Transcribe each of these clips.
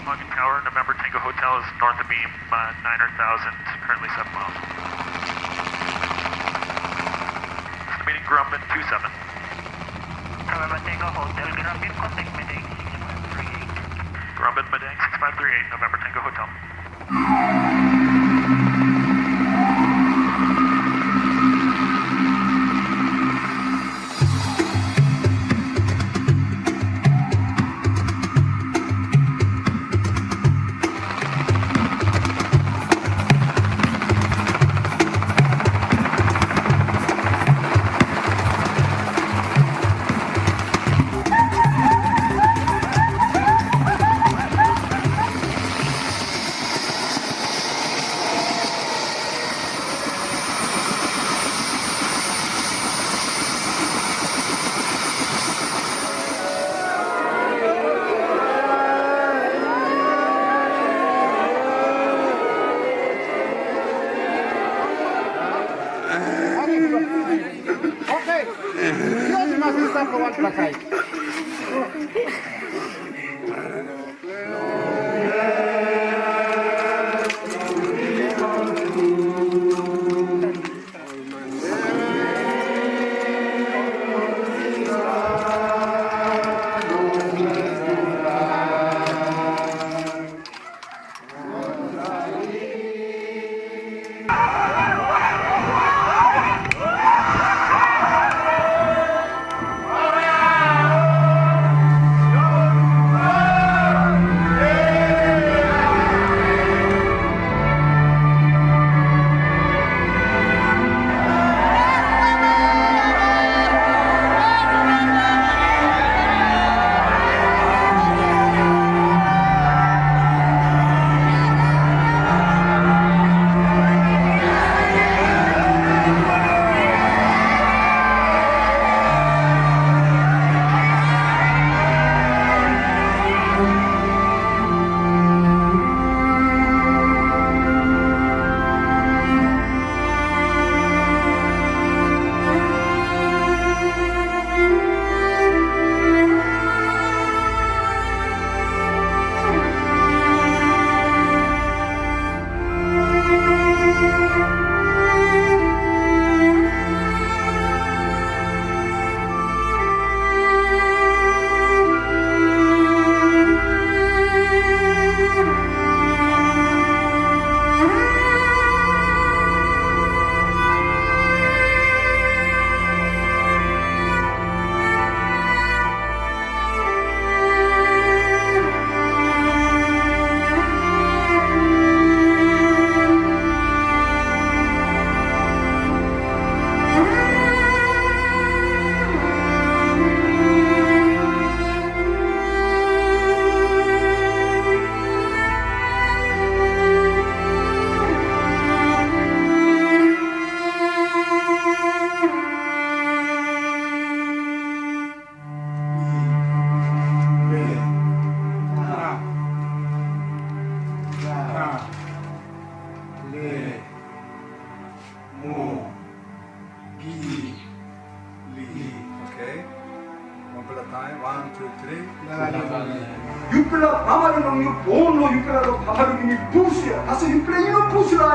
Logan Tower, November Tango Hotel is north of beam, 9,000, currently 7 miles. Estimating Grumman 27. November Tango Hotel, Grumman, contact Medang 6538. Grumman, Medang 6538, November Tango Hotel. Yupila Pamari no you born no Yupila no Pamari ni Pusia. That's a Yupila you no Pusia.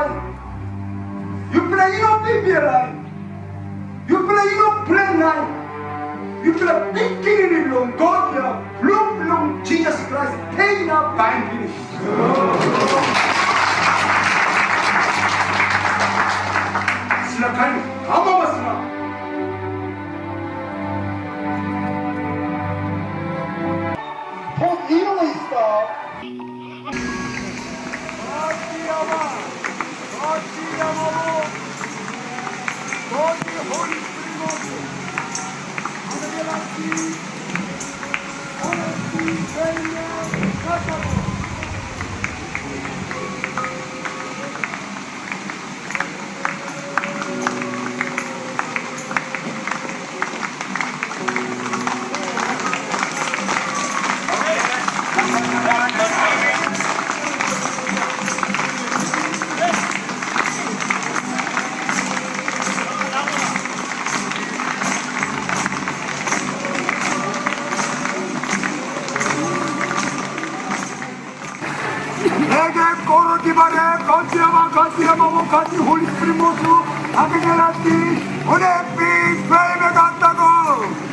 Yupila you no Bibia. Yupila you no Plan. Yupila thinking in long God ya long Jesus Christ paying up binding. Silakan Amamasna. 내게 코로디바레 거치라마 거치라마고 같이 홀리스프리모스 아게게라티 오네피 스페임에 갔다고.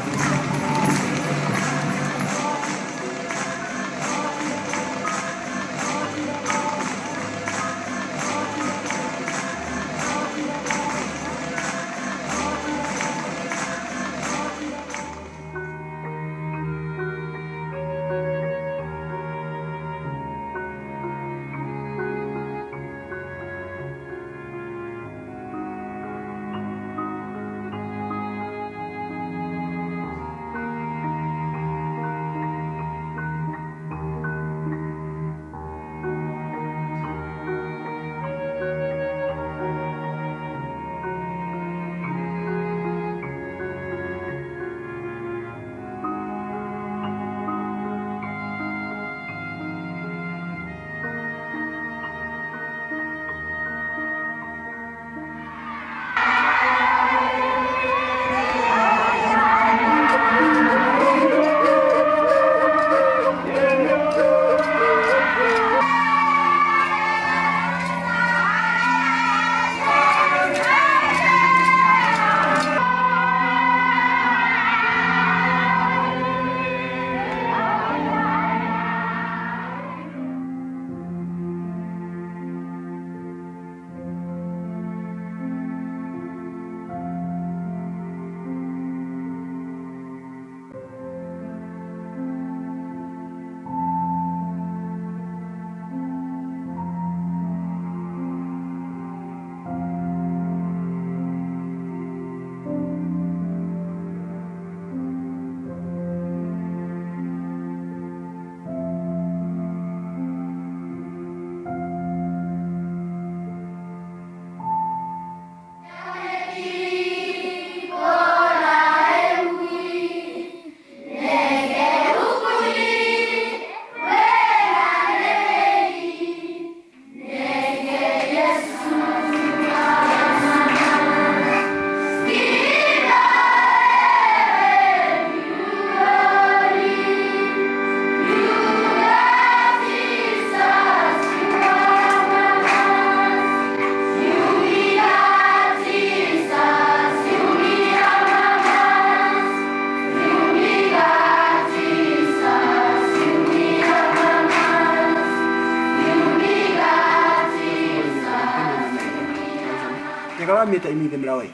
Mita imi dem lawai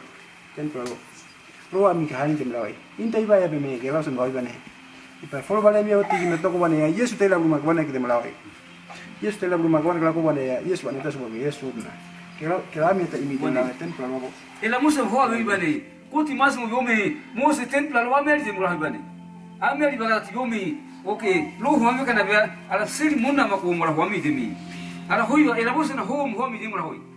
ten pro ami kahani dem lawai inta iba ya be me ke langsung goi bane ipa for bale mi oti me to ko bane ya yesu tela rumah bane ke dem lawai yesu tela rumah bane ko bane ya yesu bane ta so be yesu na ke la mita imi dem lawai ten pro ela musa ho be bane koti mas mo yomi mo se ten plan wa mer dem lawai bane ameri bana ti yomi okay lo ho me kana be ala siri munna ma ko mo ho mi demi ala hoyo ela musa na ho mi dem lawai.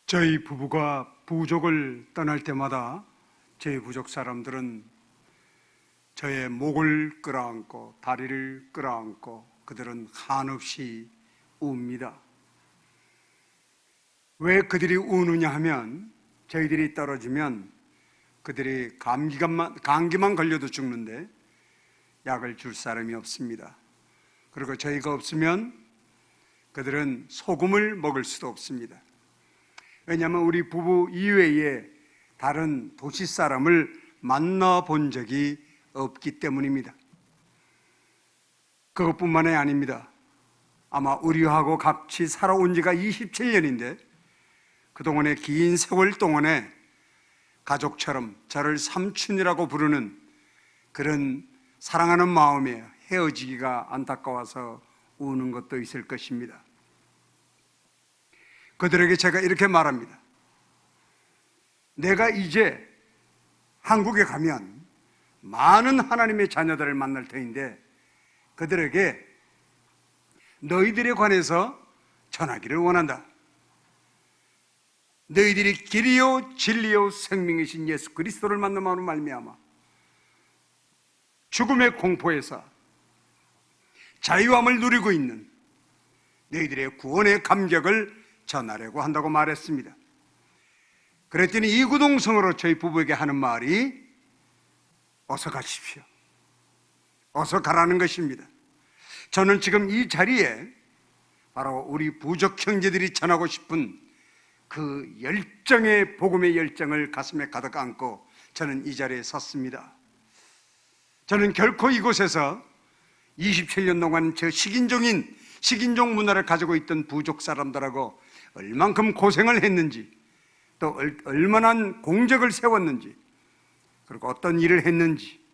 저희 부부가 부족을 떠날 때마다 저희 부족 사람들은 저의 목을 끌어안고 다리를 끌어안고 그들은 한없이 웁니다. 왜 그들이 우느냐 하면 저희들이 떨어지면 그들이 감기만 걸려도 죽는데 약을 줄 사람이 없습니다. 그리고 저희가 없으면 그들은 소금을 먹을 수도 없습니다. 왜냐하면 우리 부부 이외에 다른 도시 사람을 만나본 적이 없기 때문입니다. 그것뿐만이 아닙니다. 아마 우리하고 같이 살아온 지가 27년인데 그동안의 긴 세월 동안에 가족처럼 저를 삼촌이라고 부르는 그런 사랑하는 마음에 헤어지기가 안타까워서 우는 것도 있을 것입니다. 그들에게 제가 이렇게 말합니다. 내가 이제 한국에 가면 많은 하나님의 자녀들을 만날 터인데 그들에게 너희들에 관해서 전하기를 원한다. 너희들이 길이요 진리요 생명이신 예수 그리스도를 만남으로 말미암아 죽음의 공포에서 자유함을 누리고 있는 너희들의 구원의 감격을 전하려고 한다고 말했습니다. 그랬더니 이구동성으로 저희 부부에게 하는 말이 어서 가십시오. 어서 가라는 것입니다. 저는 지금 이 자리에 바로 우리 부족 형제들이 전하고 싶은 그 열정의 복음의 열정을 가슴에 가득 안고 저는 이 자리에 섰습니다. 저는 결코 이곳에서 27년 동안 저 식인종 문화를 가지고 있던 부족 사람들하고 얼만큼 고생을 했는지, 또 얼마나 공적을 세웠는지, 그리고 어떤 일을 했는지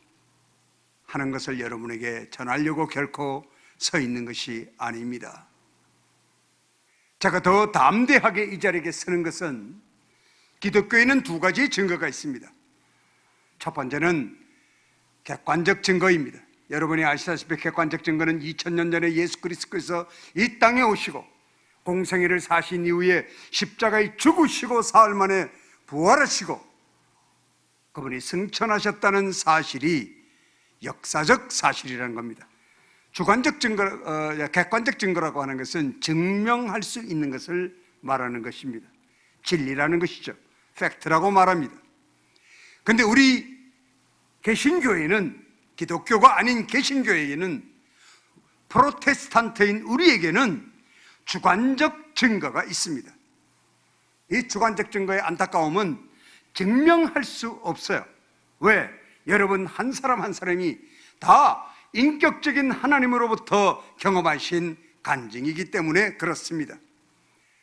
하는 것을 여러분에게 전하려고 결코 서 있는 것이 아닙니다. 제가 더 담대하게 이 자리에 서는 것은 기독교에는 두 가지 증거가 있습니다. 첫 번째는 객관적 증거입니다. 여러분이 아시다시피 객관적 증거는 2000년 전에 예수 그리스도께서 이 땅에 오시고 공생애를 사신 이후에 십자가에 죽으시고 사흘 만에 부활하시고 그분이 승천하셨다는 사실이 역사적 사실이라는 겁니다. 주관적 증거, 객관적 증거라고 하는 것은 증명할 수 있는 것을 말하는 것입니다. 진리라는 것이죠. 팩트라고 말합니다. 그런데 우리 개신교회는, 기독교가 아닌 개신교회에는, 프로테스탄트인 우리에게는 주관적 증거가 있습니다. 이 주관적 증거의 안타까움은 증명할 수 없어요. 왜? 여러분 한 사람 한 사람이 다 인격적인 하나님으로부터 경험하신 간증이기 때문에 그렇습니다.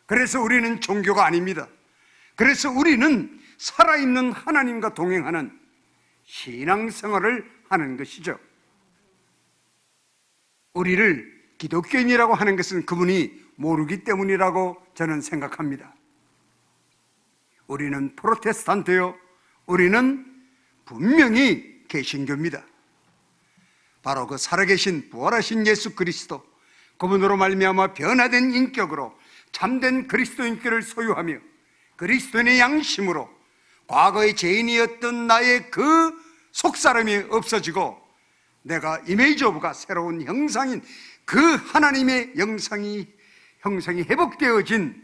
그래서 우리는 종교가 아닙니다. 그래서 우리는 살아있는 하나님과 동행하는 신앙생활을 하는 것이죠. 우리를 기독교인이라고 하는 것은 그분이 모르기 때문이라고 저는 생각합니다. 우리는 프로테스탄트요, 우리는 분명히 개신교입니다. 바로 그 살아계신 부활하신 예수 그리스도, 그분으로 말미암아 변화된 인격으로 참된 그리스도인격을 소유하며 그리스도인의 양심으로 과거의 죄인이었던 나의 그 속사람이 없어지고 내가 이미지 오브가 새로운 형상인 그 하나님의 형상이 회복되어진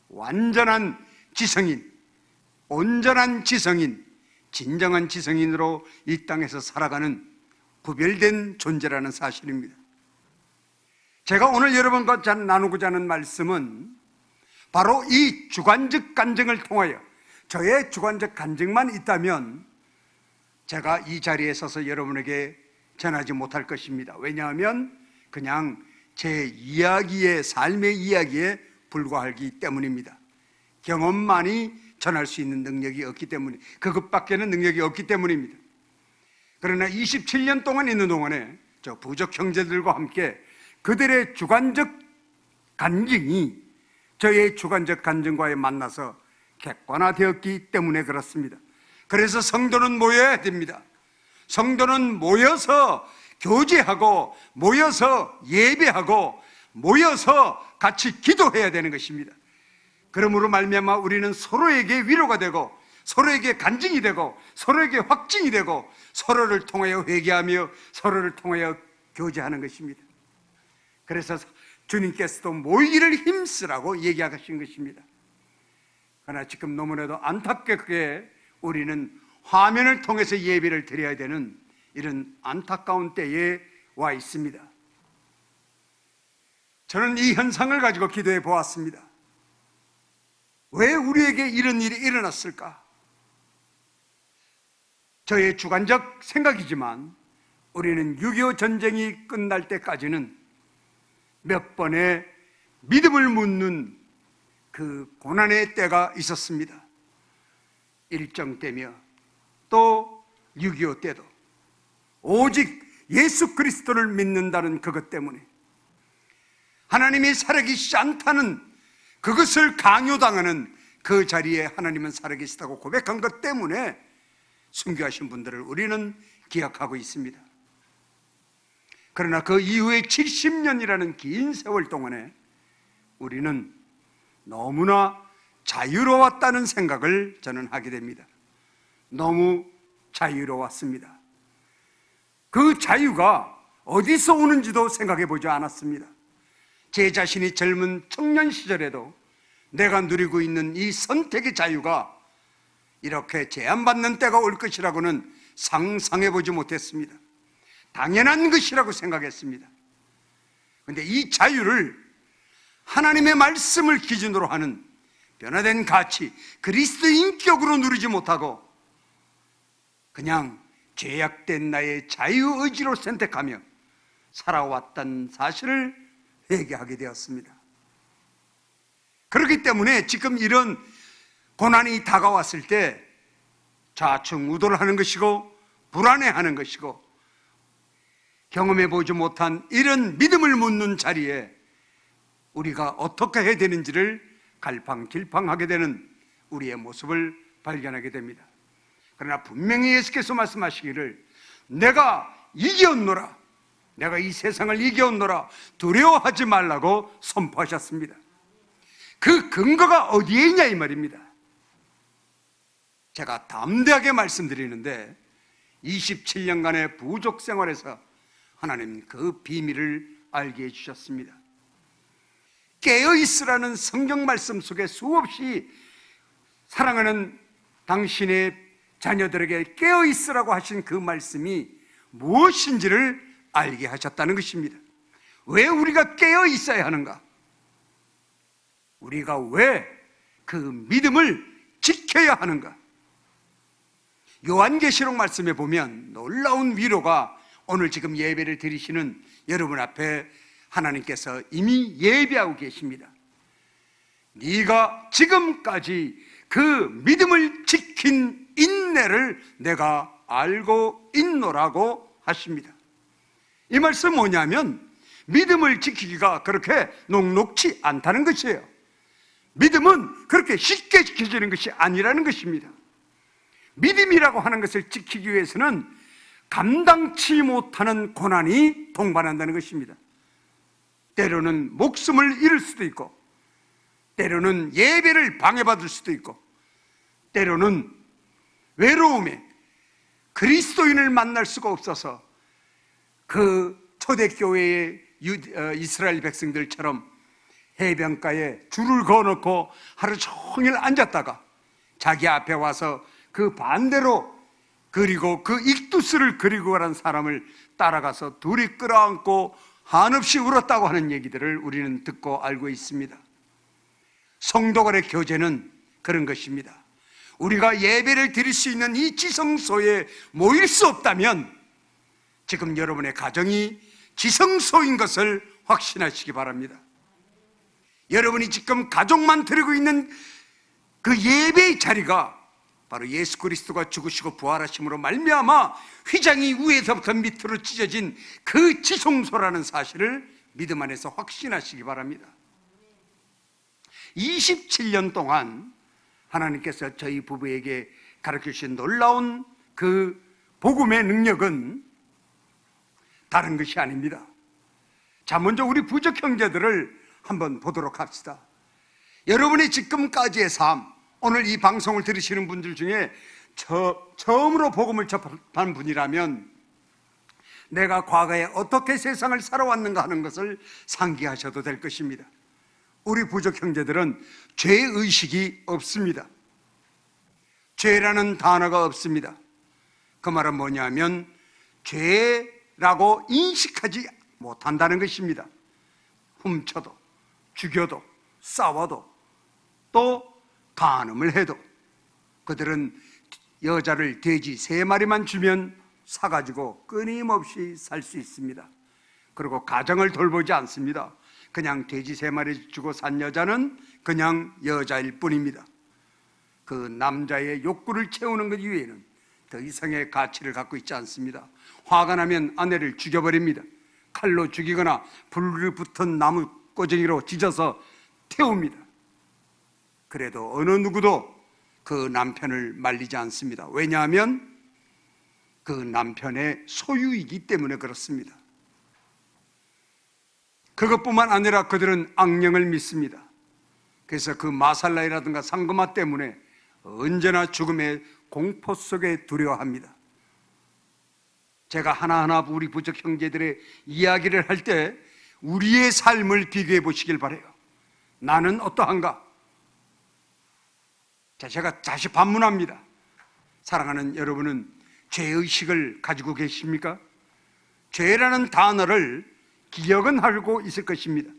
완전한 지성인, 온전한 지성인, 진정한 지성인으로 이 땅에서 살아가는 구별된 존재라는 사실입니다. 제가 오늘 여러분과 나누고자 하는 말씀은 바로 이 주관적 간증을 통하여, 저의 주관적 간증만 있다면 제가 이 자리에 서서 여러분에게 전하지 못할 것입니다. 왜냐하면 그냥 제 이야기의, 삶의 이야기에 불과하기 때문입니다. 경험만이 전할 수 있는 능력이 없기 때문에, 그것밖에는 능력이 없기 때문입니다. 그러나 27년 동안 있는 동안에 저 부족 형제들과 함께 그들의 주관적 간증이 저의 주관적 간증과에 만나서 객관화되었기 때문에 그렇습니다. 그래서 성도는 모여야 됩니다. 성도는 모여서 교제하고, 모여서 예배하고, 모여서 같이 기도해야 되는 것입니다. 그러므로 말미암아 우리는 서로에게 위로가 되고, 서로에게 간증이 되고, 서로에게 확증이 되고, 서로를 통하여 회개하며 서로를 통하여 교제하는 것입니다. 그래서 주님께서도 모이기를 힘쓰라고 얘기하신 것입니다. 그러나 지금 너무나도 안타깝게 우리는 화면을 통해서 예배를 드려야 되는 이런 안타까운 때에 와 있습니다. 저는 이 현상을 가지고 기도해 보았습니다. 왜 우리에게 이런 일이 일어났을까? 저의 주관적 생각이지만 우리는 6.25 전쟁이 끝날 때까지는 몇 번의 믿음을 묻는 그 고난의 때가 있었습니다. 일정 때며 또 6.25 때도 오직 예수 그리스도를 믿는다는 그것 때문에, 하나님이 살아계시지 않다는 그것을 강요당하는 그 자리에 하나님은 살아계시다고 고백한 것 때문에 순교하신 분들을 우리는 기억하고 있습니다. 그러나 그 이후에 70년이라는 긴 세월 동안에 우리는 너무나 자유로웠다는 생각을 저는 하게 됩니다. 너무 자유로웠습니다. 그 자유가 어디서 오는지도 생각해 보지 않았습니다. 제 자신이 젊은 청년 시절에도 내가 누리고 있는 이 선택의 자유가 이렇게 제한받는 때가 올 것이라고는 상상해 보지 못했습니다. 당연한 것이라고 생각했습니다. 그런데 이 자유를 하나님의 말씀을 기준으로 하는 변화된 가치, 그리스도의 인격으로 누리지 못하고 그냥 죄악된 나의 자유의지로 선택하며 살아왔던 사실을 회개하게 되었습니다. 그렇기 때문에 지금 이런 고난이 다가왔을 때 좌충우돌하는 것이고 불안해하는 것이고 경험해 보지 못한 이런 믿음을 묻는 자리에 우리가 어떻게 해야 되는지를 갈팡질팡하게 되는 우리의 모습을 발견하게 됩니다. 그러나 분명히 예수께서 말씀하시기를 내가 이겼노라, 내가 이 세상을 이겼노라, 두려워하지 말라고 선포하셨습니다. 그 근거가 어디에 있냐 이 말입니다. 제가 담대하게 말씀드리는데 27년간의 부족 생활에서 하나님 그 비밀을 알게 해주셨습니다. 깨어있으라는 성경 말씀 속에 수없이 사랑하는 당신의 자녀들에게 깨어있으라고 하신 그 말씀이 무엇인지를 알게 하셨다는 것입니다. 왜 우리가 깨어있어야 하는가? 우리가 왜 그 믿음을 지켜야 하는가? 요한계시록 말씀에 보면 놀라운 위로가 오늘 지금 예배를 드리시는 여러분 앞에 하나님께서 이미 예비하고 계십니다. 네가 지금까지 그 믿음을 지킨 인내를 내가 알고 있노라고 하십니다. 이 말씀 뭐냐면 믿음을 지키기가 그렇게 녹록지 않다는 것이에요. 믿음은 그렇게 쉽게 지켜지는 것이 아니라는 것입니다. 믿음이라고 하는 것을 지키기 위해서는 감당치 못하는 고난이 동반한다는 것입니다. 때로는 목숨을 잃을 수도 있고, 때로는 예배를 방해받을 수도 있고, 때로는 외로움에 그리스도인을 만날 수가 없어서 그 초대교회의 이스라엘 백성들처럼 해변가에 줄을 그어놓고 하루 종일 앉았다가 자기 앞에 와서 그 반대로 그리고 그 익두스를 그리고 가는 사람을 따라가서 둘이 끌어안고 한없이 울었다고 하는 얘기들을 우리는 듣고 알고 있습니다. 성도 간의 교제는 그런 것입니다. 우리가 예배를 드릴 수 있는 이 지성소에 모일 수 없다면 지금 여러분의 가정이 지성소인 것을 확신하시기 바랍니다. 여러분이 지금 가족만 드리고 있는 그 예배의 자리가 바로 예수 그리스도가 죽으시고 부활하심으로 말미암아 휘장이 위에서부터 밑으로 찢어진 그 지성소라는 사실을 믿음 안에서 확신하시기 바랍니다. 27년 동안 하나님께서 저희 부부에게 가르쳐 주신 놀라운 그 복음의 능력은 다른 것이 아닙니다. 자, 먼저 우리 부족 형제들을 한번 보도록 합시다. 여러분이 지금까지의 삶, 오늘 이 방송을 들으시는 분들 중에 처음으로 복음을 접한 분이라면 내가 과거에 어떻게 세상을 살아왔는가 하는 것을 상기하셔도 될 것입니다. 우리 부족 형제들은 죄의식이 없습니다. 죄라는 단어가 없습니다. 그 말은 뭐냐면 죄라고 인식하지 못한다는 것입니다. 훔쳐도 죽여도 싸워도 또 간음을 해도 그들은 여자를 돼지 3마리만 주면 사가지고 끊임없이 살 수 있습니다. 그리고 가정을 돌보지 않습니다. 그냥 돼지 3마리 주고 산 여자는 그냥 여자일 뿐입니다. 그 남자의 욕구를 채우는 것 이외에는 더 이상의 가치를 갖고 있지 않습니다. 화가 나면 아내를 죽여버립니다. 칼로 죽이거나 불을 붙은 나무 꼬쟁이로 찢어서 태웁니다. 그래도 어느 누구도 그 남편을 말리지 않습니다. 왜냐하면 그 남편의 소유이기 때문에 그렇습니다. 그것뿐만 아니라 그들은 악령을 믿습니다. 그래서 그 마살라이라든가 상금아 때문에 언제나 죽음의 공포 속에 두려워합니다. 제가 하나하나 우리 부족 형제들의 이야기를 할 때 우리의 삶을 비교해 보시길 바라요. 나는 어떠한가? 자, 제가 다시 반문합니다. 사랑하는 여러분은 죄의식을 가지고 계십니까? 죄라는 단어를 기억은 하고 있을 것입니다.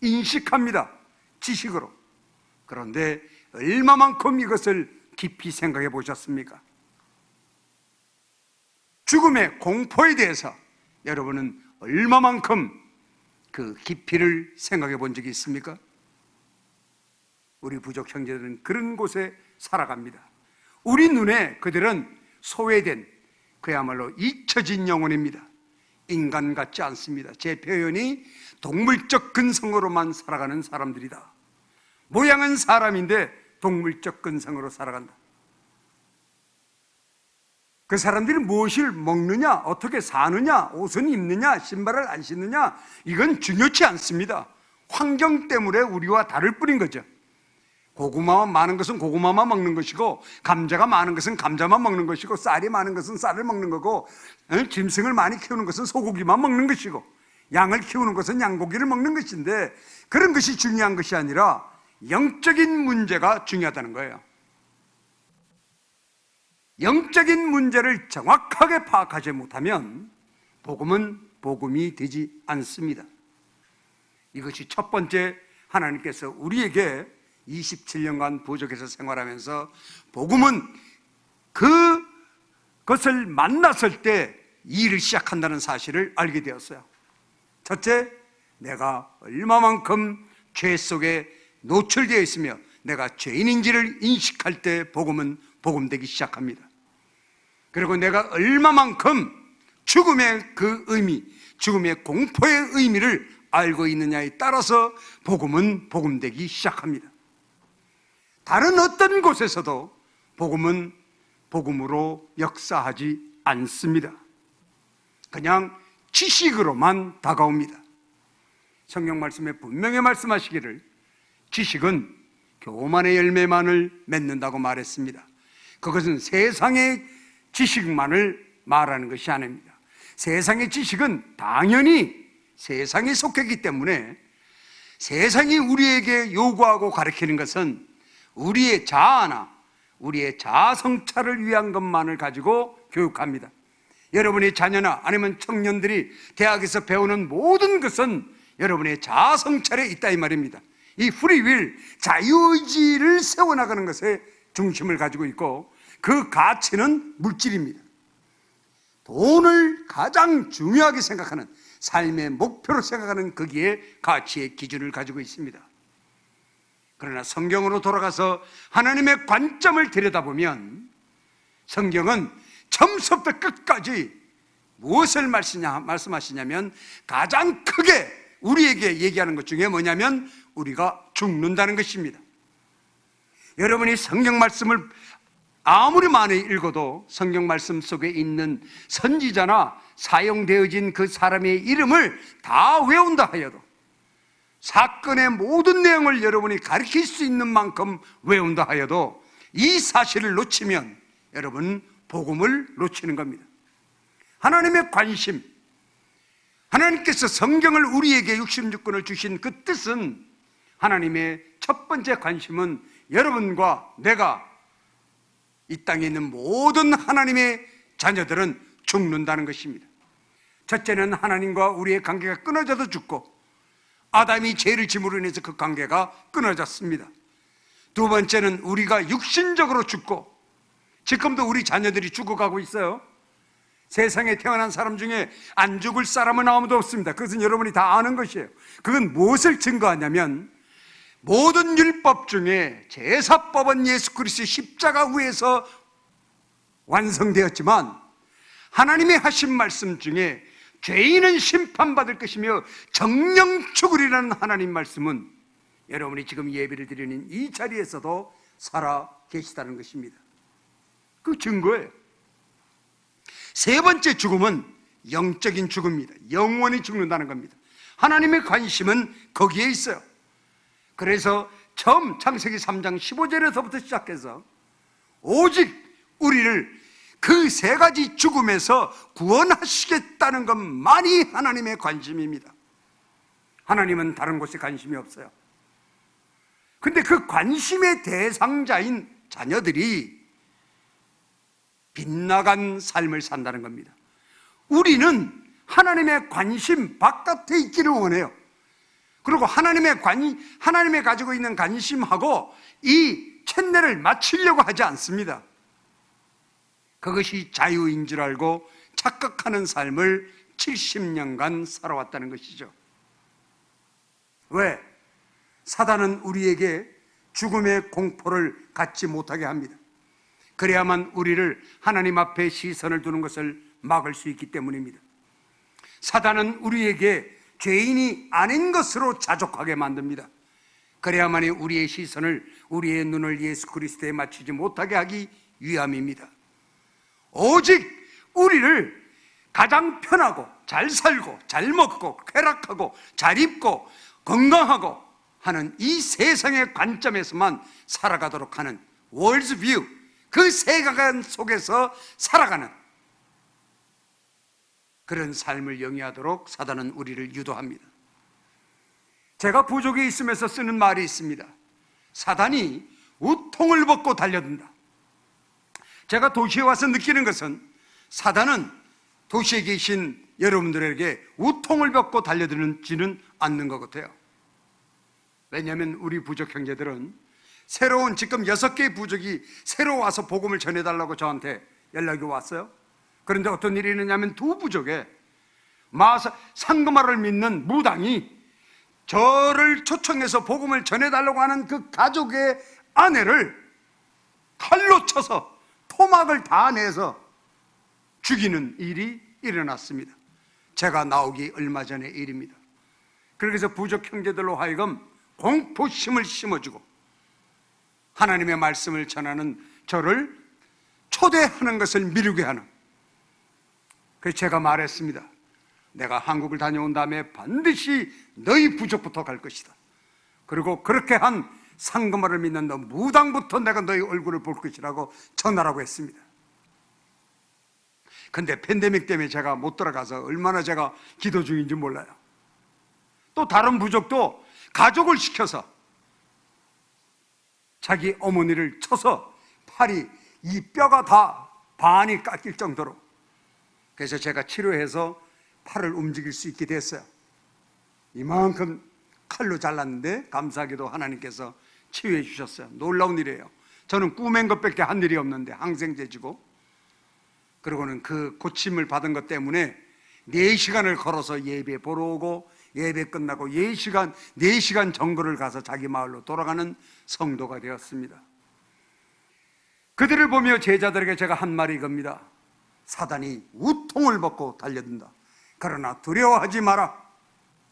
인식합니다. 지식으로. 그런데 얼마만큼 이것을 깊이 생각해 보셨습니까? 죽음의 공포에 대해서 여러분은 얼마만큼 그 깊이를 생각해 본 적이 있습니까? 우리 부족 형제들은 그런 곳에 살아갑니다. 우리 눈에 그들은 소외된, 그야말로 잊혀진 영혼입니다. 인간 같지 않습니다. 제 표현이 동물적 근성으로만 살아가는 사람들이다. 모양은 사람인데 동물적 근성으로 살아간다. 그 사람들이 무엇을 먹느냐, 어떻게 사느냐, 옷은 입느냐, 신발을 안 신느냐, 이건 중요치 않습니다. 환경 때문에 우리와 다를 뿐인 거죠. 고구마가 많은 것은 고구마만 먹는 것이고, 감자가 많은 것은 감자만 먹는 것이고, 쌀이 많은 것은 쌀을 먹는 거고, 짐승을 많이 키우는 것은 소고기만 먹는 것이고, 양을 키우는 것은 양고기를 먹는 것인데, 그런 것이 중요한 것이 아니라 영적인 문제가 중요하다는 거예요. 영적인 문제를 정확하게 파악하지 못하면 복음은 복음이 되지 않습니다. 이것이 첫 번째, 하나님께서 우리에게 27년간 부족해서 생활하면서 복음은 그것을 만났을 때 일을 시작한다는 사실을 알게 되었어요. 첫째, 내가 얼마만큼 죄 속에 노출되어 있으며 내가 죄인인지를 인식할 때 복음은 복음되기 시작합니다. 그리고 내가 얼마만큼 죽음의 그 의미, 죽음의 공포의 의미를 알고 있느냐에 따라서 복음은 복음되기 시작합니다. 다른 어떤 곳에서도 복음은 복음으로 역사하지 않습니다. 그냥 지식으로만 다가옵니다. 성경 말씀에 분명히 말씀하시기를 지식은 교만의 열매만을 맺는다고 말했습니다. 그것은 세상의 지식만을 말하는 것이 아닙니다. 세상의 지식은 당연히 세상에 속했기 때문에 세상이 우리에게 요구하고 가르치는 것은 우리의 자아나 우리의 자아 성찰을 위한 것만을 가지고 교육합니다. 여러분의 자녀나 아니면 청년들이 대학에서 배우는 모든 것은 여러분의 자아 성찰에 있다 이 말입니다. 이 프리윌, 자유의지를 세워나가는 것에 중심을 가지고 있고 그 가치는 물질입니다. 돈을 가장 중요하게 생각하는, 삶의 목표로 생각하는 거기에 가치의 기준을 가지고 있습니다. 그러나 성경으로 돌아가서 하나님의 관점을 들여다보면 성경은 처음부터 끝까지 무엇을 말씀하시냐면 가장 크게 우리에게 얘기하는 것 중에 뭐냐면 우리가 죽는다는 것입니다. 여러분이 성경 말씀을 아무리 많이 읽어도 성경 말씀 속에 있는 선지자나 사용되어진 그 사람의 이름을 다 외운다 하여도, 사건의 모든 내용을 여러분이 가르칠 수 있는 만큼 외운다 하여도 이 사실을 놓치면 여러분 복음을 놓치는 겁니다. 하나님의 관심, 하나님께서 성경을 우리에게 66권을 주신 그 뜻은, 하나님의 첫 번째 관심은 여러분과 내가, 이 땅에 있는 모든 하나님의 자녀들은 죽는다는 것입니다. 첫째는 하나님과 우리의 관계가 끊어져서 죽고, 아담이 죄를 짐으로 인해서 그 관계가 끊어졌습니다. 두 번째는 우리가 육신적으로 죽고, 지금도 우리 자녀들이 죽어가고 있어요. 세상에 태어난 사람 중에 안 죽을 사람은 아무도 없습니다. 그것은 여러분이 다 아는 것이에요. 그건 무엇을 증거하냐면 모든 율법 중에 제사법은 예수 그리스도의 십자가 위에서 완성되었지만 하나님의 하신 말씀 중에 죄인은 심판받을 것이며 정령 죽으리라는 하나님 말씀은 여러분이 지금 예배를 드리는 이 자리에서도 살아 계시다는 것입니다. 그 증거예요. 세 번째 죽음은 영적인 죽음입니다. 영원히 죽는다는 겁니다. 하나님의 관심은 거기에 있어요. 그래서 처음 창세기 3장 15절에서부터 시작해서 오직 우리를 그 세 가지 죽음에서 구원하시겠다는 것만이 하나님의 관심입니다. 하나님은 다른 곳에 관심이 없어요. 근데 그 관심의 대상자인 자녀들이 빗나간 삶을 산다는 겁니다. 우리는 하나님의 관심 바깥에 있기를 원해요. 그리고 하나님의 가지고 있는 관심하고 이 챈내를 맞추려고 하지 않습니다. 그것이 자유인 줄 알고 착각하는 삶을 70년간 살아왔다는 것이죠. 왜? 사단은 우리에게 죽음의 공포를 갖지 못하게 합니다. 그래야만 우리를 하나님 앞에 시선을 두는 것을 막을 수 있기 때문입니다. 사단은 우리에게 죄인이 아닌 것으로 자족하게 만듭니다. 그래야만이 우리의 시선을, 우리의 눈을 예수 그리스도에 맞추지 못하게 하기 위함입니다. 오직 우리를 가장 편하고 잘 살고 잘 먹고 쾌락하고 잘 입고 건강하고 하는 이 세상의 관점에서만 살아가도록 하는 월드 뷰, 그 세계관 속에서 살아가는 그런 삶을 영위하도록 사단은 우리를 유도합니다. 제가 부족에 있으면서 쓰는 말이 있습니다. 사단이 우통을 벗고 달려든다. 제가 도시에 와서 느끼는 것은 사단은 도시에 계신 여러분들에게 우통을 벗고 달려드는지는 않는 것 같아요. 왜냐하면 우리 부족 형제들은 새로운 지금 6개의 부족이 새로 와서 복음을 전해달라고 저한테 연락이 왔어요. 그런데 어떤 일이 있느냐면 두 부족에 상금화를 믿는 무당이 저를 초청해서 복음을 전해달라고 하는 그 가족의 아내를 칼로 쳐서 토막을 다 내서 죽이는 일이 일어났습니다. 제가 나오기 얼마 전의 일입니다. 그래서 부족 형제들로 하여금 공포심을 심어주고 하나님의 말씀을 전하는 저를 초대하는 것을 미루게 하는, 그래서 제가 말했습니다. 내가 한국을 다녀온 다음에 반드시 너희 부족부터 갈 것이다. 그리고 그렇게 한 상금화를 믿는 너 무당부터 내가 너희 얼굴을 볼 것이라고 전하라고 했습니다. 근데 팬데믹 때문에 제가 못 들어가서 얼마나 제가 기도 중인지 몰라요. 또 다른 부족도 가족을 시켜서 자기 어머니를 쳐서 팔이 이 뼈가 다 반이 깎일 정도로, 그래서 제가 치료해서 팔을 움직일 수 있게 됐어요. 이만큼 칼로 잘랐는데 감사하게도 하나님께서 치유해 주셨어요. 놀라운 일이에요. 저는 꿈엔 것밖에 한 일이 없는데 항생제지고, 그리고는 그 고침을 받은 것 때문에 4시간을 걸어서 예배 보러 오고 예배 끝나고 4시간 정거를 가서 자기 마을로 돌아가는 성도가 되었습니다. 그들을 보며 제자들에게 제가 한 말이 이겁니다. 사단이 우통을 벗고 달려든다. 그러나 두려워하지 마라.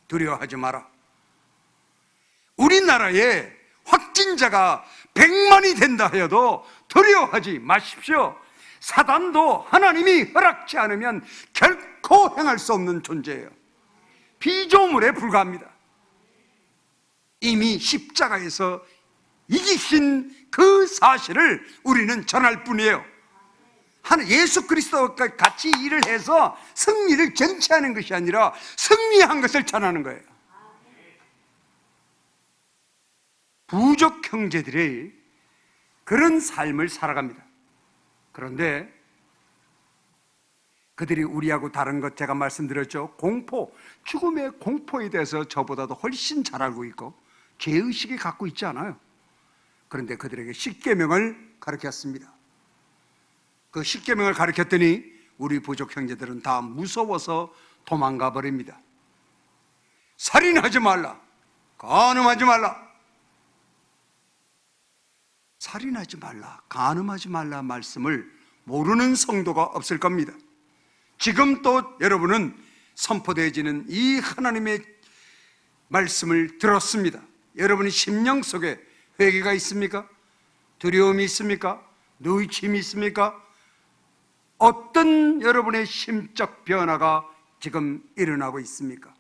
두려워하지 마라. 우리나라에 확진자가 100만이 된다 하여도 두려워하지 마십시오. 사단도 하나님이 허락지 않으면 결코 행할 수 없는 존재예요. 피조물에 불과합니다. 이미 십자가에서 이기신 그 사실을 우리는 전할 뿐이에요. 예수 그리스도와 같이 일을 해서 승리를 쟁취하는 것이 아니라 승리한 것을 전하는 거예요. 부족 형제들이 그런 삶을 살아갑니다. 그런데 그들이 우리하고 다른 것, 제가 말씀드렸죠. 공포, 죽음의 공포에 대해서 저보다도 훨씬 잘 알고 있고 죄의식이 갖고 있지 않아요. 그런데 그들에게 십계명을 가르쳤습니다. 그 십계명을 가르쳤더니 우리 부족 형제들은 다 무서워서 도망가 버립니다. 살인하지 말라, 간음하지 말라. 살인하지 말라, 간음하지 말라 말씀을 모르는 성도가 없을 겁니다. 지금 또 여러분은 선포되어지는 이 하나님의 말씀을 들었습니다. 여러분의 심령 속에 회개가 있습니까? 두려움이 있습니까? 누이침이 있습니까? 어떤 여러분의 심적 변화가 지금 일어나고 있습니까?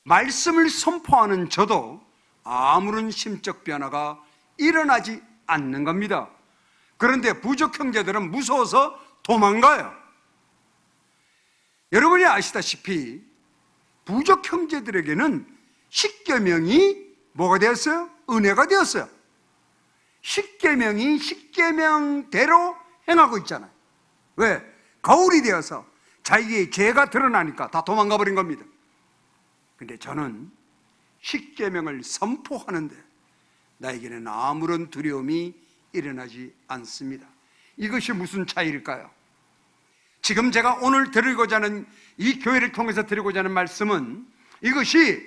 말씀을 선포하는 저도 아무런 심적 변화가 일어나지 않는 겁니다. 그런데 부족 형제들은 무서워서 도망가요. 여러분이 아시다시피 부족 형제들에게는 십계명이 뭐가 되었어요? 은혜가 되었어요. 십계명이 십계명대로 행하고 있잖아요. 왜? 거울이 되어서 자기의 죄가 드러나니까 다 도망가 버린 겁니다. 근데 저는 십계명을 선포하는데 나에게는 아무런 두려움이 일어나지 않습니다. 이것이 무슨 차이일까요? 지금 제가 오늘 드리고자 하는, 이 교회를 통해서 드리고자 하는 말씀은 이것이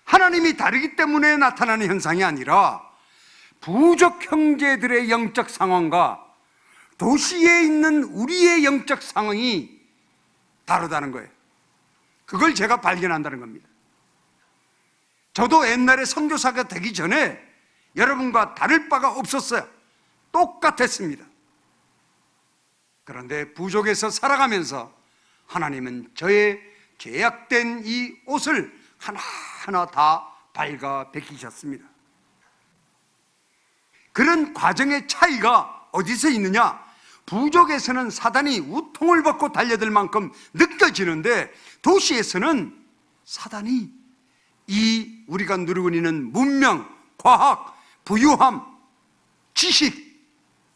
하나님이 다르기 때문에 나타나는 현상이 아니라 부족 형제들의 영적 상황과 도시에 있는 우리의 영적 상황이 다르다는 거예요. 그걸 제가 발견한다는 겁니다. 저도 옛날에 선교사가 되기 전에 여러분과 다를 바가 없었어요. 똑같았습니다. 그런데 부족에서 살아가면서 하나님은 저의 죄악된 이 옷을 하나하나 다 밝아 베끼셨습니다. 그런 과정의 차이가 어디서 있느냐? 부족에서는 사단이 우통을 벗고 달려들 만큼 느껴지는데 도시에서는 사단이 이 우리가 누리고 있는 문명, 과학, 부유함, 지식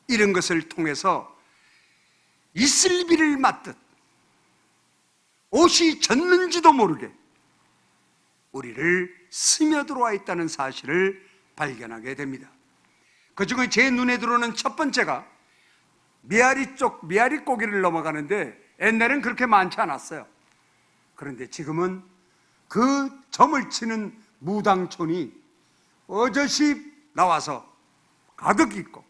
이런 것을 통해서 이슬비를 맞듯 옷이 젖는지도 모르게 우리를 스며들어와 있다는 사실을 발견하게 됩니다. 그중에 제 눈에 들어오는 첫 번째가 메아리 쪽, 메아리 고개를 넘어가는데 옛날엔 그렇게 많지 않았어요. 그런데 지금은 그 점을 치는 무당촌이 어저씨 나와서 가득 있고,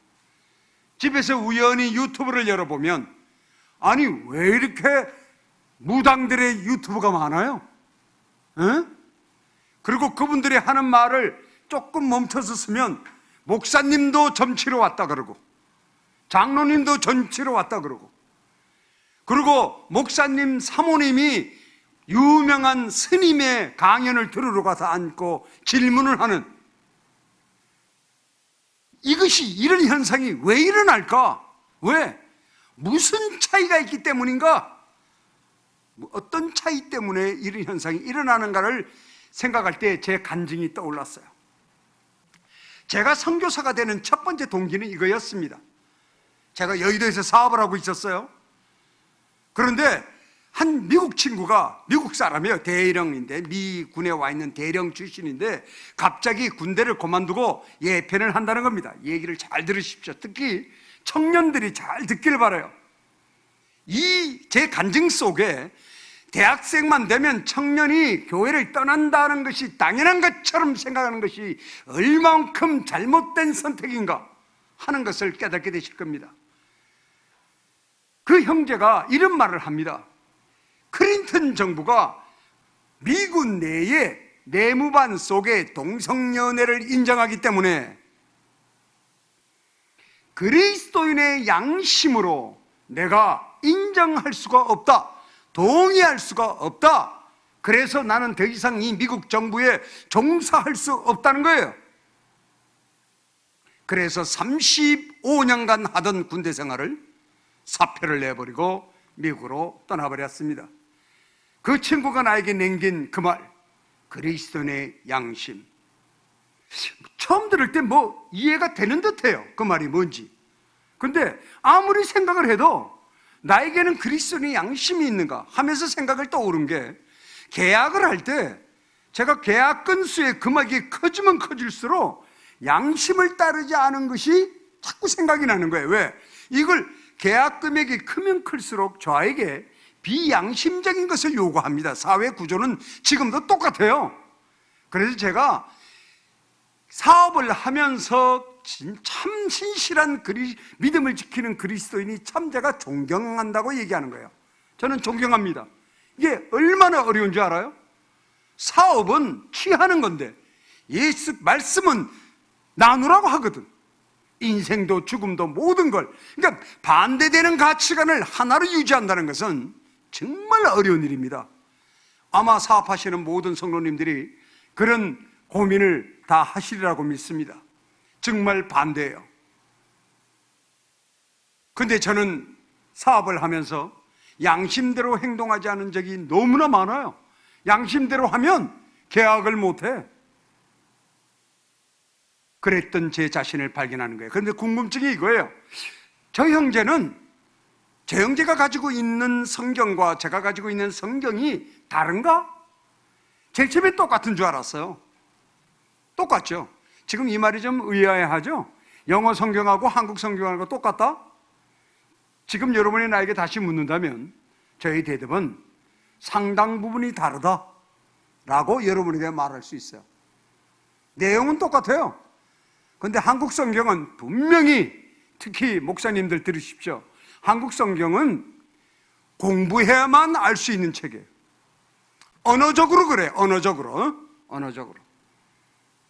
집에서 우연히 유튜브를 열어보면 아니 왜 이렇게 무당들의 유튜브가 많아요? 에? 그리고 그분들이 하는 말을 조금 멈춰서 쓰면 목사님도 점치러 왔다 그러고 장로님도 점치러 왔다 그러고, 그리고 목사님 사모님이 유명한 스님의 강연을 들으러 가서 앉고 질문을 하는, 이것이 이런 현상이 왜 일어날까? 왜? 무슨 차이가 있기 때문인가? 어떤 차이 때문에 이런 현상이 일어나는가를 생각할 때 제 간증이 떠올랐어요. 제가 선교사가 되는 첫 번째 동기는 이거였습니다. 제가 여의도에서 사업을 하고 있었어요. 그런데 한 미국 친구가, 미국 사람이에요. 대령인데, 미군에 와 있는 대령 출신인데 갑자기 군대를 그만두고 예편을 한다는 겁니다. 얘기를 잘 들으십시오. 특히 청년들이 잘 듣길 바라요. 이 제 간증 속에 대학생만 되면 청년이 교회를 떠난다는 것이 당연한 것처럼 생각하는 것이 얼만큼 잘못된 선택인가 하는 것을 깨닫게 되실 겁니다. 그 형제가 이런 말을 합니다. 클린턴 정부가 미국 내에 내무반 속에 동성연애를 인정하기 때문에 그리스도인의 양심으로 내가 인정할 수가 없다, 동의할 수가 없다. 그래서 나는 더 이상 이 미국 정부에 종사할 수 없다는 거예요. 그래서 35년간 하던 군대 생활을 사표를 내버리고 미국으로 떠나버렸습니다. 그 친구가 나에게 남긴 그 말, 그리스도인의 양심. 처음 들을 때 뭐 이해가 되는 듯해요. 그 말이 뭔지. 근데 아무리 생각을 해도 나에게는 그리스도인의 양심이 있는가 하면서 생각을 떠오른 게, 계약을 할 때 제가 계약 건수의 금액이 커지면 커질수록 양심을 따르지 않은 것이 자꾸 생각이 나는 거예요. 왜? 이걸 계약 금액이 크면 클수록 저에게 비양심적인 것을 요구합니다. 사회 구조는 지금도 똑같아요. 그래서 제가 사업을 하면서 참 신실한 믿음을 지키는 그리스도인이 참 제가 존경한다고 얘기하는 거예요. 저는 존경합니다. 이게 얼마나 어려운 줄 알아요? 사업은 취하는 건데 예수 말씀은 나누라고 하거든. 인생도 죽음도 모든 걸. 그러니까 반대되는 가치관을 하나로 유지한다는 것은 정말 어려운 일입니다. 아마 사업하시는 모든 성도님들이 그런 고민을 다 하시리라고 믿습니다. 정말 반대예요. 근데 저는 사업을 하면서 양심대로 행동하지 않은 적이 너무나 많아요. 양심대로 하면 계약을 못해. 그랬던 제 자신을 발견하는 거예요. 그런데 궁금증이 이거예요. 저 형제는 제 형제가 가지고 있는 성경과 제가 가지고 있는 성경이 다른가? 제일 처음에 똑같은 줄 알았어요. 똑같죠. 지금 이 말이 좀 의아해하죠. 영어 성경하고 한국 성경하고 똑같다? 지금 여러분이 나에게 다시 묻는다면 저의 대답은 상당 부분이 다르다라고 여러분에게 말할 수 있어요. 내용은 똑같아요. 그런데 한국 성경은 분명히, 특히 목사님들 들으십시오, 한국 성경은 공부해야만 알 수 있는 책이에요. 언어적으로 그래. 언어적으로.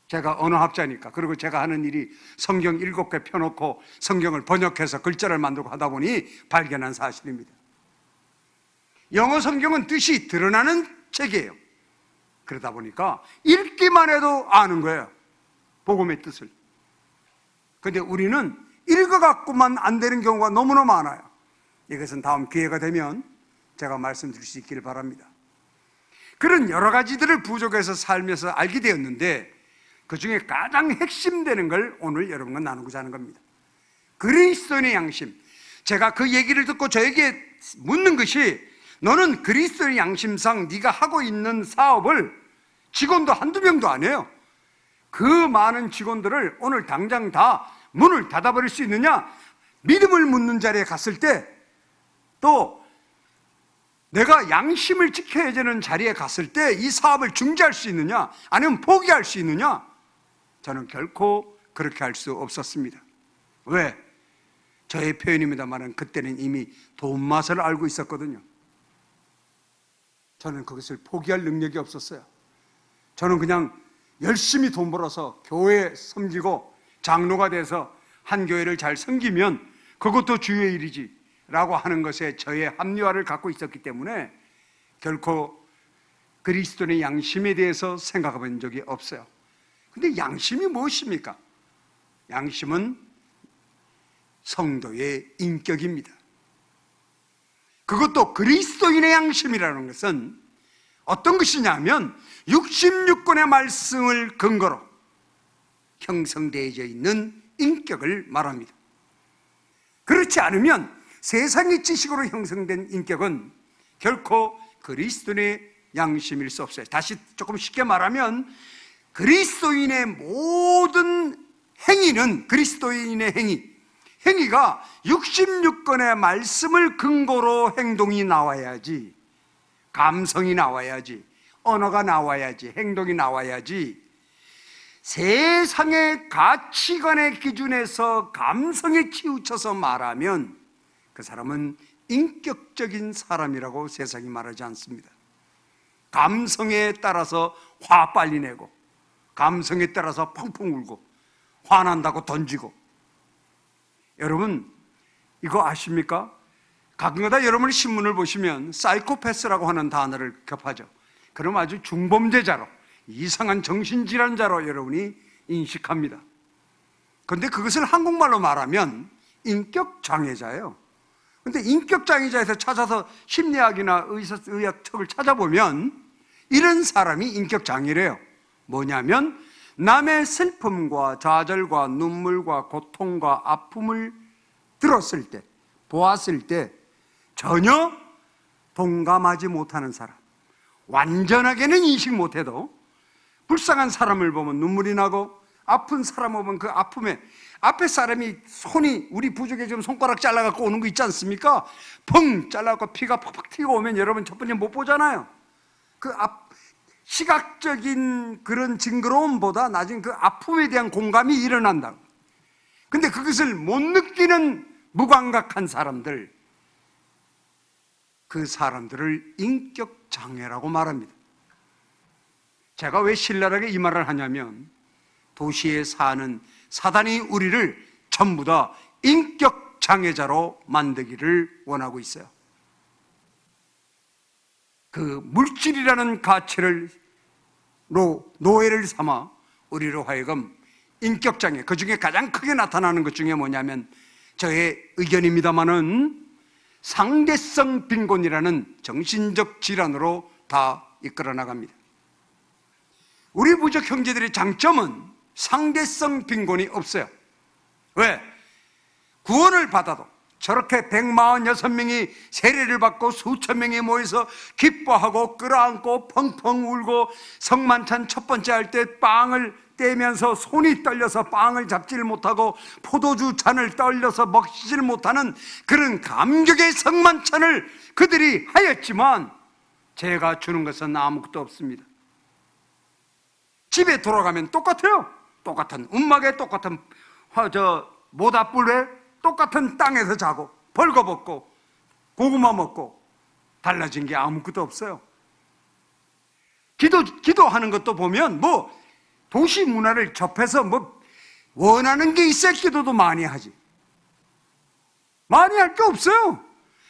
제가 언어학자니까. 그리고 제가 하는 일이 성경 7개 펴놓고 성경을 번역해서 글자를 만들고 하다 보니 발견한 사실입니다. 영어 성경은 뜻이 드러나는 책이에요. 그러다 보니까 읽기만 해도 아는 거예요. 복음의 뜻을. 그런데 우리는 읽어갖고만 안 되는 경우가 너무나 많아요. 이것은 다음 기회가 되면 제가 말씀드릴 수 있기를 바랍니다. 그런 여러 가지들을 부족해서 살면서 알게 되었는데 그 중에 가장 핵심되는 걸 오늘 여러분과 나누고자 하는 겁니다. 그리스도인의 양심. 제가 그 얘기를 듣고 저에게 묻는 것이, 너는 그리스도의 양심상 네가 하고 있는 사업을 직원도 한두 명도 안 해요. 그 많은 직원들을 오늘 당장 다 문을 닫아버릴 수 있느냐? 믿음을 묻는 자리에 갔을 때, 또 내가 양심을 지켜야 되는 자리에 갔을 때 이 사업을 중지할 수 있느냐? 아니면 포기할 수 있느냐? 저는 결코 그렇게 할 수 없었습니다. 왜? 저의 표현입니다만 그때는 이미 돈 맛을 알고 있었거든요. 저는 그것을 포기할 능력이 없었어요. 저는 그냥 열심히 돈 벌어서 교회 섬기고 장로가 돼서 한 교회를 잘 섬기면 그것도 주의 일이지 라고 하는 것에 저의 합리화를 갖고 있었기 때문에 결코 그리스도의 양심에 대해서 생각해 본 적이 없어요. 근데 양심이 무엇입니까? 양심은 성도의 인격입니다. 그것도 그리스도인의 양심이라는 것은 어떤 것이냐면 66권의 말씀을 근거로 형성되어져 있는 인격을 말합니다. 그렇지 않으면 세상의 지식으로 형성된 인격은 결코 그리스도인의 양심일 수 없어요. 다시 조금 쉽게 말하면 그리스도인의 모든 행위는, 그리스도인의 행위가 66권의 말씀을 근거로 행동이 나와야지, 감성이 나와야지, 언어가 나와야지, 행동이 나와야지, 세상의 가치관의 기준에서 감성에 치우쳐서 말하면 그 사람은 인격적인 사람이라고 세상이 말하지 않습니다. 감성에 따라서 화 빨리 내고, 감성에 따라서 펑펑 울고, 화난다고 던지고. 여러분 이거 아십니까? 가끔가다 여러분이 신문을 보시면 사이코패스라고 하는 단어를 접하죠. 그럼 아주 중범죄자로, 이상한 정신질환자로 여러분이 인식합니다. 그런데 그것을 한국말로 말하면 인격장애자예요. 그런데 인격장애자에서 찾아서 심리학이나 의학 책을 찾아보면 이런 사람이 인격장애래요. 뭐냐면 남의 슬픔과 좌절과 눈물과 고통과 아픔을 들었을 때, 보았을 때 전혀 동감하지 못하는 사람, 완전하게는 인식 못해도 불쌍한 사람을 보면 눈물이 나고, 아픈 사람을 보면 그 아픔에, 앞에 사람이 손이, 우리 부족에 지금 손가락 잘라갖고 오는 거 있지 않습니까? 펑 잘라갖고 피가 팍팍 튀고 오면 여러분 첫 번째 못 보잖아요. 그 시각적인 그런 징그러움보다 나중에 그 아픔에 대한 공감이 일어난다. 근데 그것을 못 느끼는 무감각한 사람들, 그 사람들을 인격장애라고 말합니다. 제가 왜 신랄하게 이 말을 하냐면 도시에 사는 사단이 우리를 전부 다 인격장애자로 만들기를 원하고 있어요. 그 물질이라는 가치를 노예를 삼아 우리로 하여금 인격장애, 그 중에 가장 크게 나타나는 것 중에 뭐냐면 저의 의견입니다마는 상대성 빈곤이라는 정신적 질환으로 다 이끌어 나갑니다. 우리 부족 형제들의 장점은 상대성 빈곤이 없어요. 왜? 구원을 받아도 저렇게 146명이 세례를 받고 수천 명이 모여서 기뻐하고 끌어안고 펑펑 울고 성만찬 첫 번째 할 때 빵을 떼면서 손이 떨려서 빵을 잡지를 못하고 포도주 잔을 떨려서 먹지를 못하는 그런 감격의 성만찬을 그들이 하였지만 제가 주는 것은 아무것도 없습니다. 집에 돌아가면 똑같아요. 똑같은 움막에 똑같은 모닥불에 똑같은 땅에서 자고 벌거벗고 고구마 먹고 달라진 게 아무것도 없어요. 기도하는 것도 보면 도시 문화를 접해서 원하는 게 있어야 기도도 많이 하지. 많이 할 게 없어요.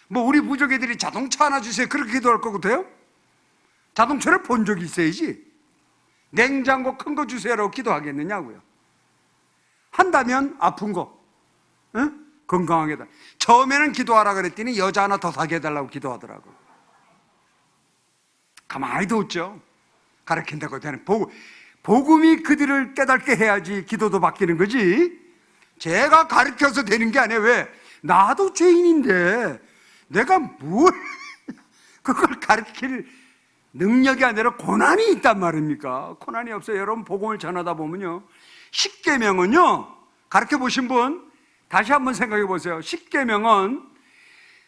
우리 부족 애들이 자동차 하나 주세요 그렇게 기도할 거 같아요? 자동차를 본 적이 있어야지. 냉장고 큰 거 주세요라고 기도하겠느냐고요. 한다면 아픈 거, 응? 건강하게 해달라. 처음에는 기도하라 그랬더니 여자 하나 더 사게 해달라고 기도하더라고. 가만히 뒀죠. 가르친다고 되는 복음이 그들을 깨닫게 해야지 기도도 바뀌는 거지. 제가 가르쳐서 되는 게 아니에요. 왜? 나도 죄인인데 내가 뭘 그걸 가르칠 능력이 아니라 고난이 있단 말입니까? 고난이 없어요. 여러분 복음을 전하다 보면요, 십계명은요, 가르쳐 보신 분 다시 한번 생각해 보세요. 십계명은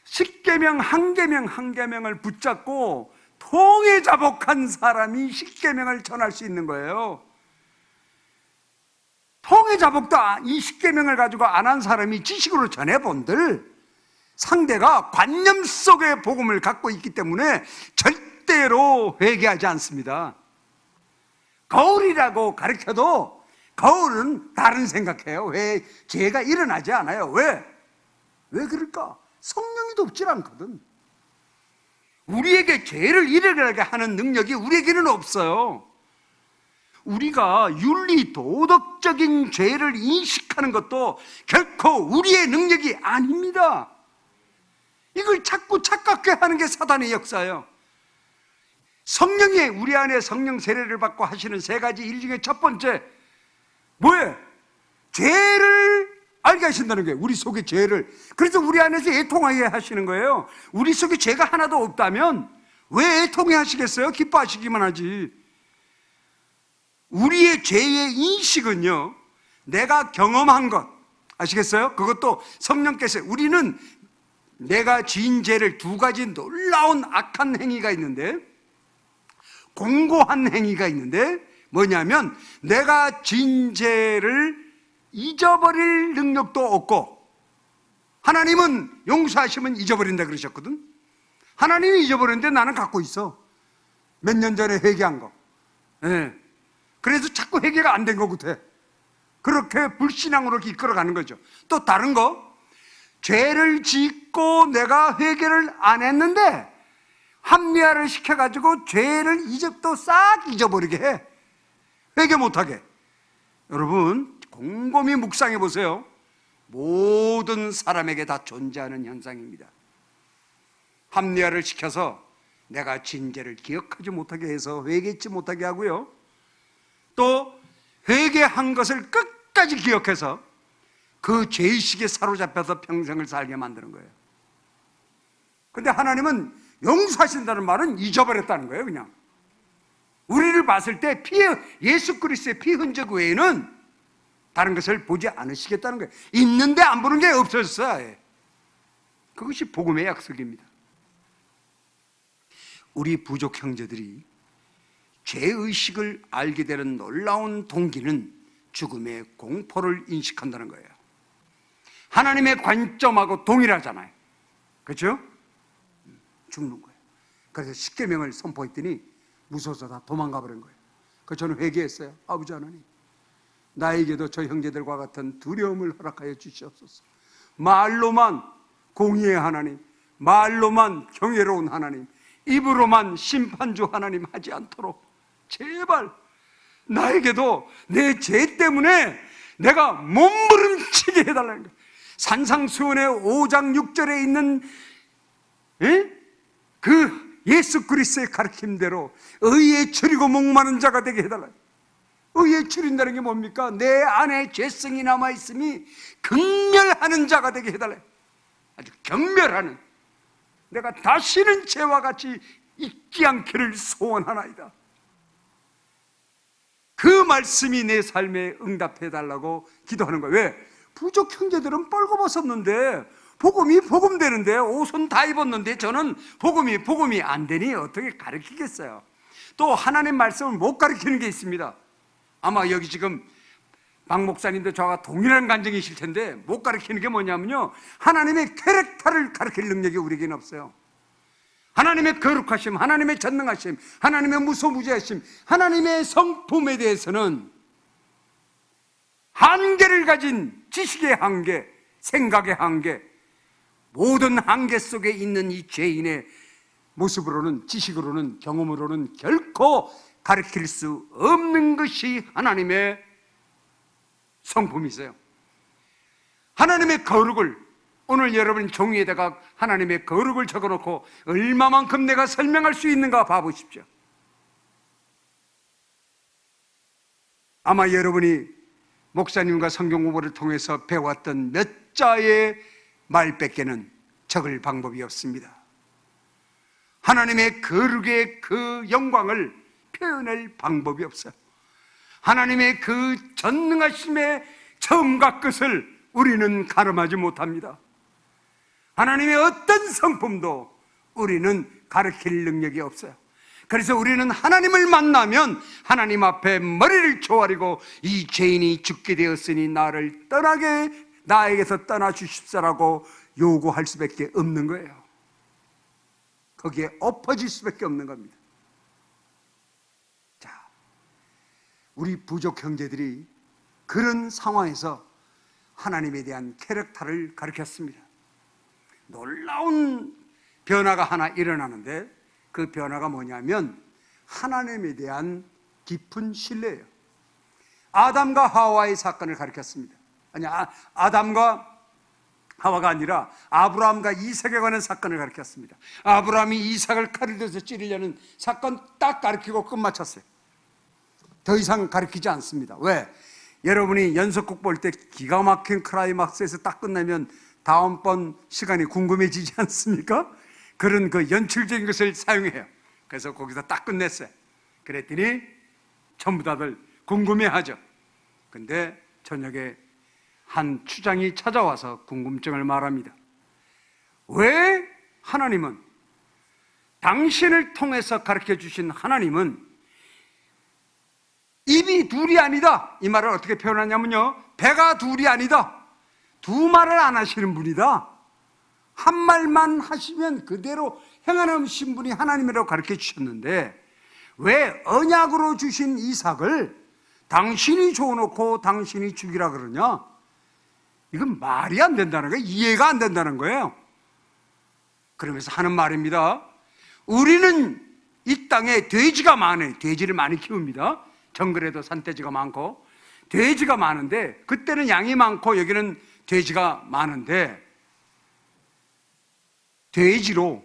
십계명 한 계명을 붙잡고 통해자복한 사람이 십계명을 전할 수 있는 거예요. 통해자복도 이 십계명을 가지고 안 한 사람이 지식으로 전해본들 상대가 관념 속의 복음을 갖고 있기 때문에 절대로 회개하지 않습니다. 거울이라고 가르쳐도 거울은 다른 생각해요. 왜? 죄가 일어나지 않아요. 왜 그럴까? 성령이 돕질 않거든. 우리에게 죄를 일어나게 하는 능력이 우리에게는 없어요. 우리가 윤리 도덕적인 죄를 인식하는 것도 결코 우리의 능력이 아닙니다. 이걸 자꾸 착각해 하는 게 사단의 역사예요. 성령이 우리 안에 성령 세례를 받고 하시는 세 가지 일 중에 첫 번째 뭐예요? 죄를 알게 하신다는 거예요. 우리 속에 죄를. 그래서 우리 안에서 애통하게 하시는 거예요. 우리 속에 죄가 하나도 없다면 왜 애통해 하시겠어요? 기뻐하시기만 하지. 우리의 죄의 인식은요, 내가 경험한 것 아시겠어요? 그것도 성령께서, 우리는 내가 지은 죄를 두 가지 놀라운 악한 행위가 있는데, 공고한 행위가 있는데 뭐냐면 내가 지은 죄를 잊어버릴 능력도 없고, 하나님은 용서하시면 잊어버린다 그러셨거든. 하나님이 잊어버렸는데 나는 갖고 있어. 몇 년 전에 회개한 거. 네. 그래서 자꾸 회개가 안 된 것 같아. 그렇게 불신앙으로 이끌어가는 거죠. 또 다른 거, 죄를 짓고 내가 회개를 안 했는데 합리화를 시켜가지고 죄를 또 싹 잊어버리게 해. 회개 못하게. 여러분 곰곰이 묵상해 보세요. 모든 사람에게 다 존재하는 현상입니다. 합리화를 시켜서 내가 진 죄를 기억하지 못하게 해서 회개치 못하게 하고요, 또 회개한 것을 끝까지 기억해서 그 죄의식에 사로잡혀서 평생을 살게 만드는 거예요. 근데 하나님은 용서하신다는 말은 잊어버렸다는 거예요. 그냥 우리를 봤을 때 예수 그리스도의 피 흔적 외에는 다른 것을 보지 않으시겠다는 거예요. 있는데 안 보는 게 없어졌어요. 그것이 복음의 약속입니다. 우리 부족 형제들이 죄의식을 알게 되는 놀라운 동기는 죽음의 공포를 인식한다는 거예요. 하나님의 관점하고 동일하잖아요. 그렇죠? 죽는 거예요. 그래서 십계명을 선포했더니 무서워서 다 도망가 버린 거예요. 그래서 저는 회개했어요. 아버지 하나님, 나에게도 저 형제들과 같은 두려움을 허락하여 주시옵소서. 말로만 공의의 하나님, 말로만 경외로운 하나님, 입으로만 심판주 하나님 하지 않도록 제발 나에게도 내 죄 때문에 내가 몸부림치게 해달라는 거예요. 산상수훈의 5장 6절에 있는 그 예수 그리스도의 가르침대로 의에 줄이고 목마른 자가 되게 해달라. 의에 줄인다는 게 뭡니까? 내 안에 죄성이 남아있음이 극멸하는 자가 되게 해달라. 아주 경멸하는, 내가 다시는 죄와 같이 있지 않기를 소원하나이다. 그 말씀이 내 삶에 응답해달라고 기도하는 거예요. 왜? 부족 형제들은 뻘거벗었는데 복음이 복음되는데 옷은 다 입었는데 저는 복음이 안 되니 어떻게 가르치겠어요? 또 하나님 말씀을 못 가르치는 게 있습니다. 아마 여기 지금 박 목사님도 저와 동일한 간증이실 텐데 못 가르치는 게 뭐냐면요, 하나님의 캐릭터를 가르칠 능력이 우리에게는 없어요. 하나님의 거룩하심, 하나님의 전능하심, 하나님의 무소무지하심, 하나님의 성품에 대해서는 한계를 가진 지식의 한계, 생각의 한계, 모든 한계 속에 있는 이 죄인의 모습으로는, 지식으로는, 경험으로는 결코 가르칠 수 없는 것이 하나님의 성품이세요. 하나님의 거룩을, 오늘 여러분 종이에다가 하나님의 거룩을 적어놓고 얼마만큼 내가 설명할 수 있는가 봐보십시오. 아마 여러분이 목사님과 성경 공부를 통해서 배웠던 몇 자의 말밖에는 적을 방법이 없습니다. 하나님의 거룩의 그 영광을 표현할 방법이 없어요. 하나님의 그 전능하심의 처음과 끝을 우리는 가늠하지 못합니다. 하나님의 어떤 성품도 우리는 가르칠 능력이 없어요. 그래서 우리는 하나님을 만나면 하나님 앞에 머리를 조아리고 이 죄인이 죽게 되었으니 나를 나에게서 떠나 주십사라고 요구할 수밖에 없는 거예요. 거기에 엎어질 수밖에 없는 겁니다. 자, 우리 부족 형제들이 그런 상황에서 하나님에 대한 캐릭터를 가르쳤습니다. 놀라운 변화가 하나 일어나는데 그 변화가 뭐냐면 하나님에 대한 깊은 신뢰예요. 아담과 하와의 사건을 가르쳤습니다. 아니, 아담과 하와가 아니라 아브라함과 이삭에 관한 사건을 가르쳤습니다. 아브라함이 이삭을 칼을 들어서 찌르려는 사건 딱 가르치고 끝마쳤어요. 더 이상 가르치지 않습니다. 왜? 여러분이 연속극 볼 때 기가 막힌 클라이막스에서 딱 끝나면 다음번 시간이 궁금해지지 않습니까? 그런 그 연출적인 것을 사용해요. 그래서 거기서 딱 끝냈어요. 그랬더니 전부 다들 궁금해하죠. 근데 저녁에 한 추장이 찾아와서 궁금증을 말합니다. 왜 하나님은, 당신을 통해서 가르쳐 주신 하나님은 입이 둘이 아니다. 이 말을 어떻게 표현하냐면요, 배가 둘이 아니다. 두 말을 안 하시는 분이다. 한 말만 하시면 그대로 행하신 분이 하나님이라고 가르쳐 주셨는데 왜 언약으로 주신 이삭을 당신이 줘놓고 당신이 죽이라 그러냐? 이건 말이 안 된다는 거예요. 이해가 안 된다는 거예요. 그러면서 하는 말입니다. 우리는 이 땅에 돼지가 많아요. 돼지를 많이 키웁니다. 정글에도 산돼지가 많고 돼지가 많은데, 그때는 양이 많고 여기는 돼지가 많은데, 돼지로,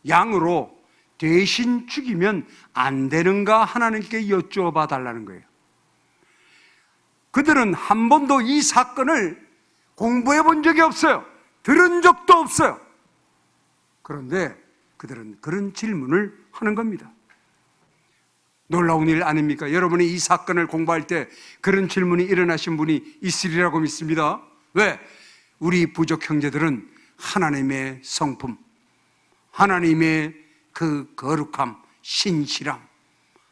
양으로 대신 죽이면 안 되는가 하나님께 여쭈어봐 달라는 거예요. 그들은 한 번도 이 사건을 공부해 본 적이 없어요. 들은 적도 없어요. 그런데 그들은 그런 질문을 하는 겁니다. 놀라운 일 아닙니까? 여러분이 이 사건을 공부할 때 그런 질문이 일어나신 분이 있으리라고 믿습니다. 왜? 우리 부족 형제들은 하나님의 성품, 하나님의 그 거룩함, 신실함,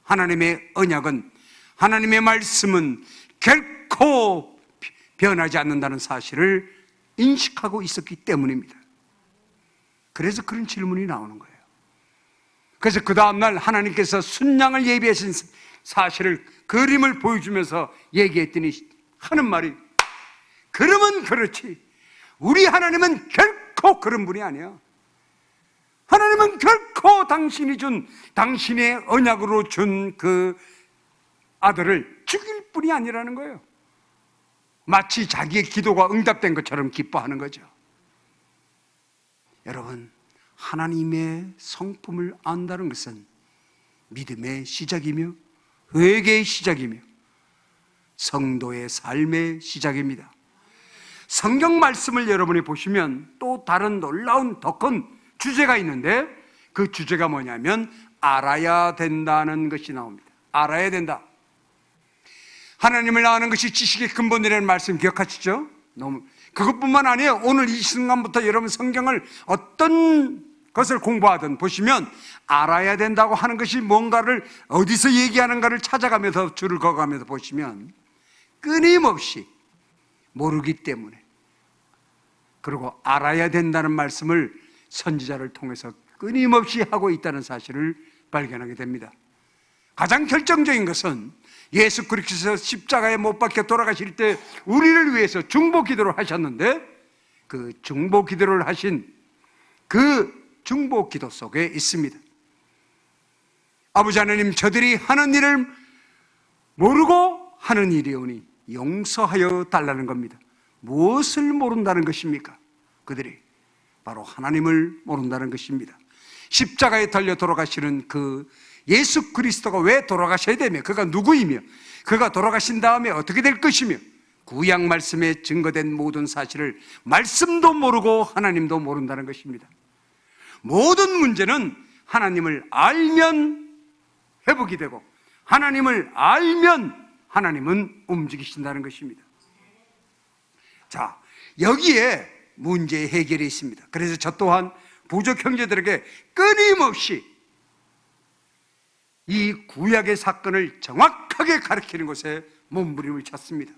하나님의 언약은, 하나님의 말씀은 결코 변하지 않는다는 사실을 인식하고 있었기 때문입니다. 그래서 그런 질문이 나오는 거예요. 그래서 그 다음날 하나님께서 순양을 예비하신 사실을, 그림을 보여주면서 얘기했더니 하는 말이, 그러면 그렇지, 우리 하나님은 결코 그런 분이 아니야. 하나님은 결코 당신이 준, 당신의 언약으로 준 그 아들을 죽일 뿐이 아니라는 거예요. 마치 자기의 기도가 응답된 것처럼 기뻐하는 거죠. 여러분, 하나님의 성품을 안다는 것은 믿음의 시작이며 회개의 시작이며 성도의 삶의 시작입니다. 성경 말씀을 여러분이 보시면 또 다른 놀라운 더 큰 주제가 있는데, 그 주제가 뭐냐면 알아야 된다는 것이 나옵니다. 알아야 된다. 하나님을 아는 것이 지식의 근본이라는 말씀 기억하시죠? 그것뿐만 아니에요. 오늘 이 순간부터 여러분 성경을 어떤 것을 공부하든 보시면 알아야 된다고 하는 것이 뭔가를 어디서 얘기하는가를 찾아가면서 줄을 그어가면서 보시면 끊임없이 모르기 때문에, 그리고 알아야 된다는 말씀을 선지자를 통해서 끊임없이 하고 있다는 사실을 발견하게 됩니다. 가장 결정적인 것은 예수 그리스도께서 십자가에 못 박혀 돌아가실 때 우리를 위해서 중보 기도를 하셨는데, 그 중보 기도를 하신 그 중보 기도 속에 있습니다. 아버지 하나님, 저들이 하는 일을 모르고 하는 일이오니 용서하여 달라는 겁니다. 무엇을 모른다는 것입니까? 그들이 바로 하나님을 모른다는 것입니다. 십자가에 달려 돌아가시는 그 예수 그리스도가 왜 돌아가셔야 되며, 그가 누구이며, 그가 돌아가신 다음에 어떻게 될 것이며, 구약 말씀에 증거된 모든 사실을 말씀도 모르고 하나님도 모른다는 것입니다. 모든 문제는 하나님을 알면 회복이 되고, 하나님을 알면 하나님은 움직이신다는 것입니다. 자, 여기에 문제의 해결이 있습니다. 그래서 저 또한 부족 형제들에게 끊임없이 이 구약의 사건을 정확하게 가르치는 것에 몸부림을 쳤습니다.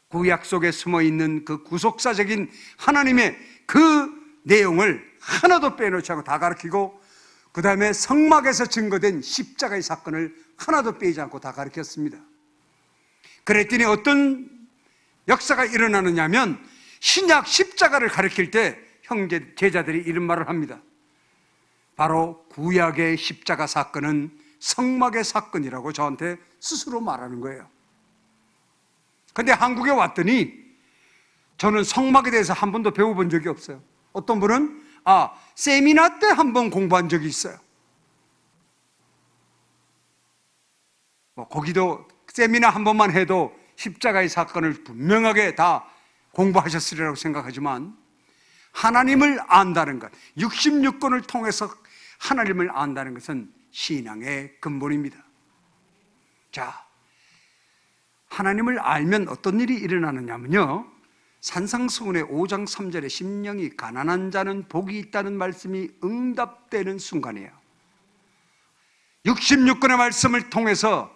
구약 속에 숨어있는 그 구속사적인 하나님의 그 내용을 하나도 빼놓지 않고 다 가르치고, 그 다음에 성막에서 증거된 십자가의 사건을 하나도 빼지 않고 다 가르쳤습니다. 그랬더니 어떤 역사가 일어나느냐 하면, 신약 십자가를 가르칠 때 제자들이 이런 말을 합니다. 바로 구약의 십자가 사건은 성막의 사건이라고 저한테 스스로 말하는 거예요. 근데 한국에 왔더니 저는 성막에 대해서 한 번도 배워본 적이 없어요. 어떤 분은 세미나 때 한 번 공부한 적이 있어요. 거기도 세미나 한 번만 해도 십자가의 사건을 분명하게 다 공부하셨으리라고 생각하지만, 하나님을 안다는 것, 66권을 통해서 하나님을 안다는 것은 신앙의 근본입니다. 자, 하나님을 알면 어떤 일이 일어나느냐면요, 산상수훈의 5장 3절에 심령이 가난한 자는 복이 있다는 말씀이 응답되는 순간이에요. 66권의 말씀을 통해서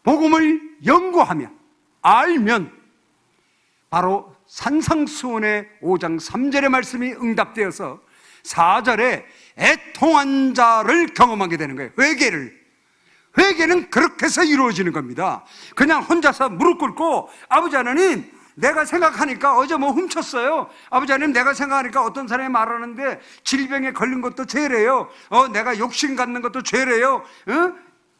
복음을 연구하며 알면 바로 산상수훈의 5장 3절의 말씀이 응답되어서 4절에 애통한 자를 경험하게 되는 거예요. 회개는 그렇게 해서 이루어지는 겁니다. 그냥 혼자서 무릎 꿇고, 아버지 하나님, 내가 생각하니까 어제 뭐 훔쳤어요. 아버지 하나님, 내가 생각하니까 어떤 사람이 말하는데 질병에 걸린 것도 죄래요. 내가 욕심 갖는 것도 죄래요.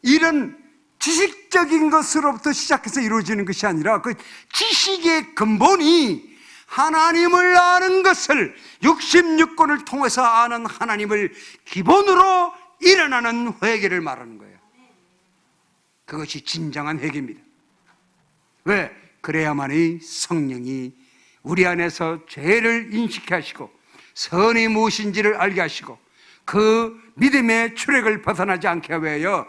이런 지식적인 것으로부터 시작해서 이루어지는 것이 아니라, 그 지식의 근본이 하나님을 아는 것을, 66권을 통해서 아는 하나님을 기본으로 일어나는 회개를 말하는 거예요. 그것이 진정한 회개입니다. 왜? 그래야만이 성령이 우리 안에서 죄를 인식케 하시고 선이 무엇인지를 알게 하시고 그 믿음의 출애를 벗어나지 않게 하여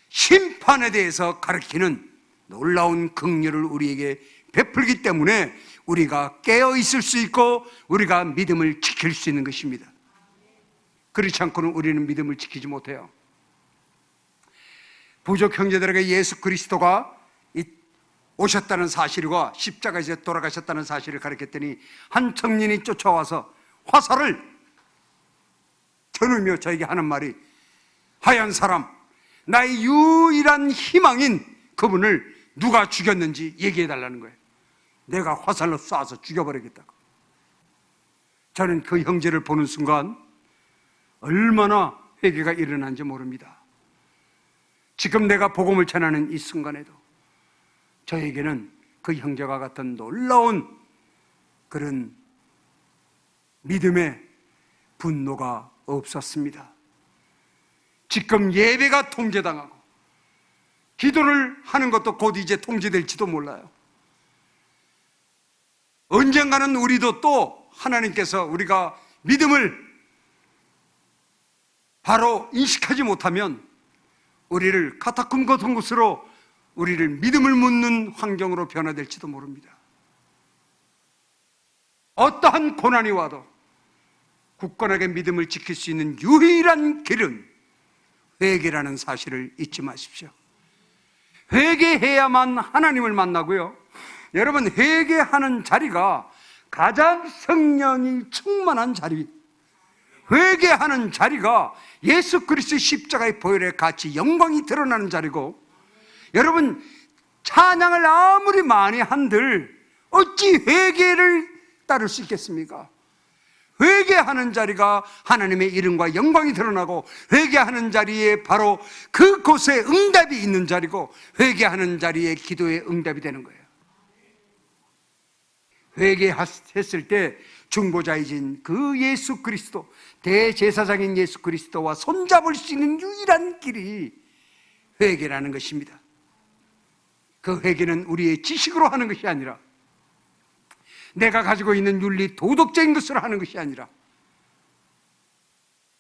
심판에 대해서 가르치는 놀라운 긍휼을 우리에게 베풀기 때문에 우리가 깨어 있을 수 있고 우리가 믿음을 지킬 수 있는 것입니다. 그렇지 않고는 우리는 믿음을 지키지 못해요. 부족 형제들에게 예수 그리스도가 오셨다는 사실과 십자가에서 돌아가셨다는 사실을 가르쳤더니 한 청년이 쫓아와서 화살을 겨누며 저에게 하는 말이, 하얀 사람, 나의 유일한 희망인 그분을 누가 죽였는지 얘기해 달라는 거예요. 내가 화살로 쏴서 죽여버리겠다고. 저는 그 형제를 보는 순간 얼마나 회개가 일어난지 모릅니다. 지금 내가 복음을 전하는 이 순간에도 저에게는 그 형제와 같은 놀라운 그런 믿음의 분노가 없었습니다. 지금 예배가 통제당하고 기도를 하는 것도 곧 이제 통제될지도 몰라요. 언젠가는 우리도 또 하나님께서 우리가 믿음을 바로 인식하지 못하면 우리를 카타콤 같은 곳으로 우리를 믿음을 묻는 환경으로 변화될지도 모릅니다. 어떠한 고난이 와도 굳건하게 믿음을 지킬 수 있는 유일한 길은 회개라는 사실을 잊지 마십시오. 회개해야만 하나님을 만나고요. 여러분, 회개하는 자리가 가장 성령이 충만한 자리입니다. 회개하는 자리가 예수 그리스도의 십자가의 보혈에 같이 영광이 드러나는 자리고, 여러분, 찬양을 아무리 많이 한들 어찌 회개를 따를 수 있겠습니까? 회개하는 자리가 하나님의 이름과 영광이 드러나고, 회개하는 자리에 바로 그곳에 응답이 있는 자리고, 회개하는 자리에 기도의 응답이 되는 거예요. 회개했을 때 중보자이신 그 예수 그리스도, 대제사장인 예수 그리스도와 손잡을 수 있는 유일한 길이 회개라는 것입니다. 그 회개는 우리의 지식으로 하는 것이 아니라, 내가 가지고 있는 윤리 도덕적인 것으로 하는 것이 아니라,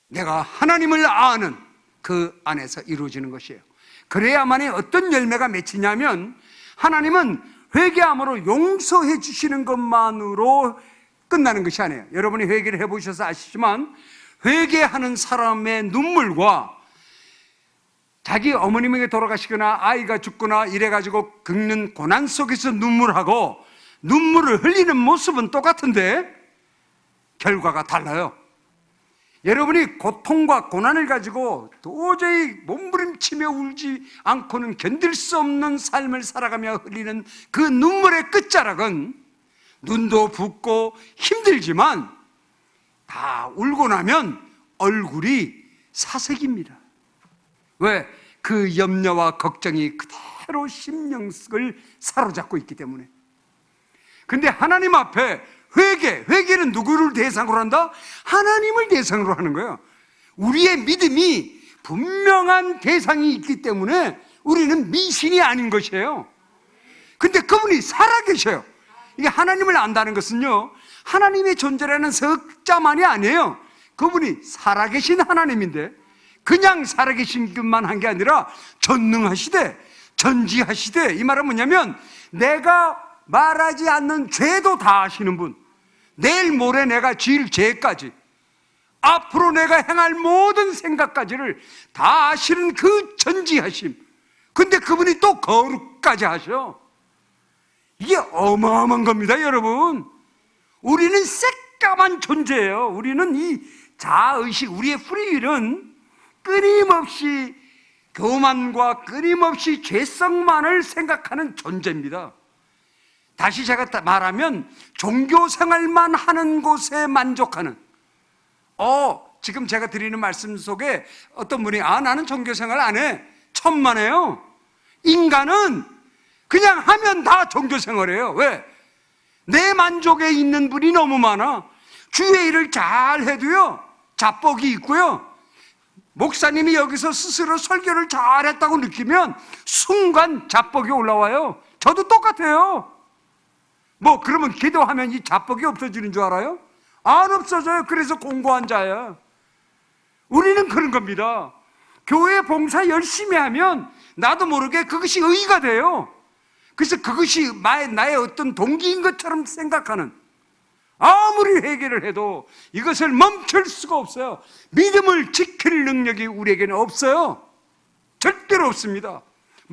내가 하나님을 아는 그 안에서 이루어지는 것이에요. 그래야만이 어떤 열매가 맺히냐면, 하나님은 회개함으로 용서해 주시는 것만으로 끝나는 것이 아니에요. 여러분이 회개를 해보셔서 아시지만, 회개하는 사람의 눈물과 자기 어머님에게 돌아가시거나 아이가 죽거나 이래가지고 겪는 고난 속에서 눈물하고 눈물을 흘리는 모습은 똑같은데 결과가 달라요. 여러분이 고통과 고난을 가지고 도저히 몸부림치며 울지 않고는 견딜 수 없는 삶을 살아가며 흘리는 그 눈물의 끝자락은, 눈도 붓고 힘들지만 다 울고 나면 얼굴이 사색입니다. 왜? 그 염려와 걱정이 그대로 심령을 사로잡고 있기 때문에. 근데 하나님 앞에 회개는 누구를 대상으로 한다? 하나님을 대상으로 하는 거예요. 우리의 믿음이 분명한 대상이 있기 때문에 우리는 미신이 아닌 것이에요. 근데 그분이 살아계셔요. 이게 하나님을 안다는 것은요, 하나님의 존재라는 석자만이 아니에요. 그분이 살아계신 하나님인데, 그냥 살아계신 것만 한 게 아니라 전능하시되 전지하시되, 이 말은 뭐냐면 내가 말하지 않는 죄도 다 아시는 분, 내일 모레 내가 지을 죄까지, 앞으로 내가 행할 모든 생각까지를 다 아시는 그 전지하심. 근데 그분이 또 거룩까지 하셔. 이게 어마어마한 겁니다, 여러분. 우리는 새까만 존재예요. 우리는 이 자아의식, 우리의 프리윌은 끊임없이 교만과 끊임없이 죄성만을 생각하는 존재입니다. 다시 제가 말하면 종교 생활만 하는 곳에 만족하는, 지금 제가 드리는 말씀 속에 어떤 분이 나는 종교 생활 안 해, 천만에요. 인간은 그냥 하면 다 종교 생활이에요. 왜? 내 만족에 있는 분이 너무 많아. 주의 일을 잘 해도요, 자뻑이 있고요, 목사님이 여기서 스스로 설교를 잘했다고 느끼면 순간 자뻑이 올라와요. 저도 똑같아요. 그러면 기도하면 이 자뻑이 없어지는 줄 알아요? 안 없어져요. 그래서 공고한 자예요. 우리는 그런 겁니다. 교회 봉사 열심히 하면 나도 모르게 그것이 의의가 돼요. 그래서 그것이 나의 어떤 동기인 것처럼 생각하는, 아무리 회개를 해도 이것을 멈출 수가 없어요. 믿음을 지킬 능력이 우리에게는 없어요. 절대로 없습니다.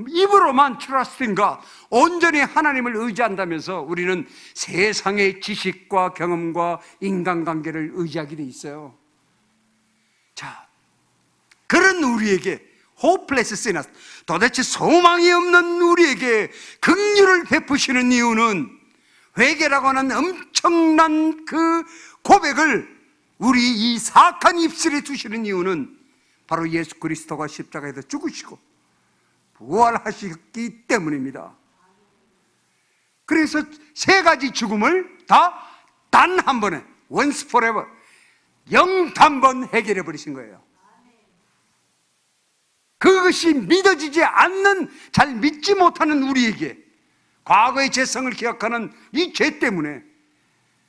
입으로만 trusting God, 온전히 하나님을 의지한다면서 우리는 세상의 지식과 경험과 인간관계를 의지하게 돼 있어요. 자, 그런 우리에게 hopeless sinners, 도대체 소망이 없는 우리에게 긍휼을 베푸시는 이유는, 회개라고 하는 엄청난 그 고백을 우리 이 사악한 입술에 두시는 이유는 바로 예수 그리스도가 십자가에서 죽으시고 부활하셨기 때문입니다. 그래서 세 가지 죽음을 다 단 한 번에 once forever 영단번 해결해 버리신 거예요. 그것이 믿어지지 않는, 잘 믿지 못하는 우리에게, 과거의 죄성을 기억하는 이 죄 때문에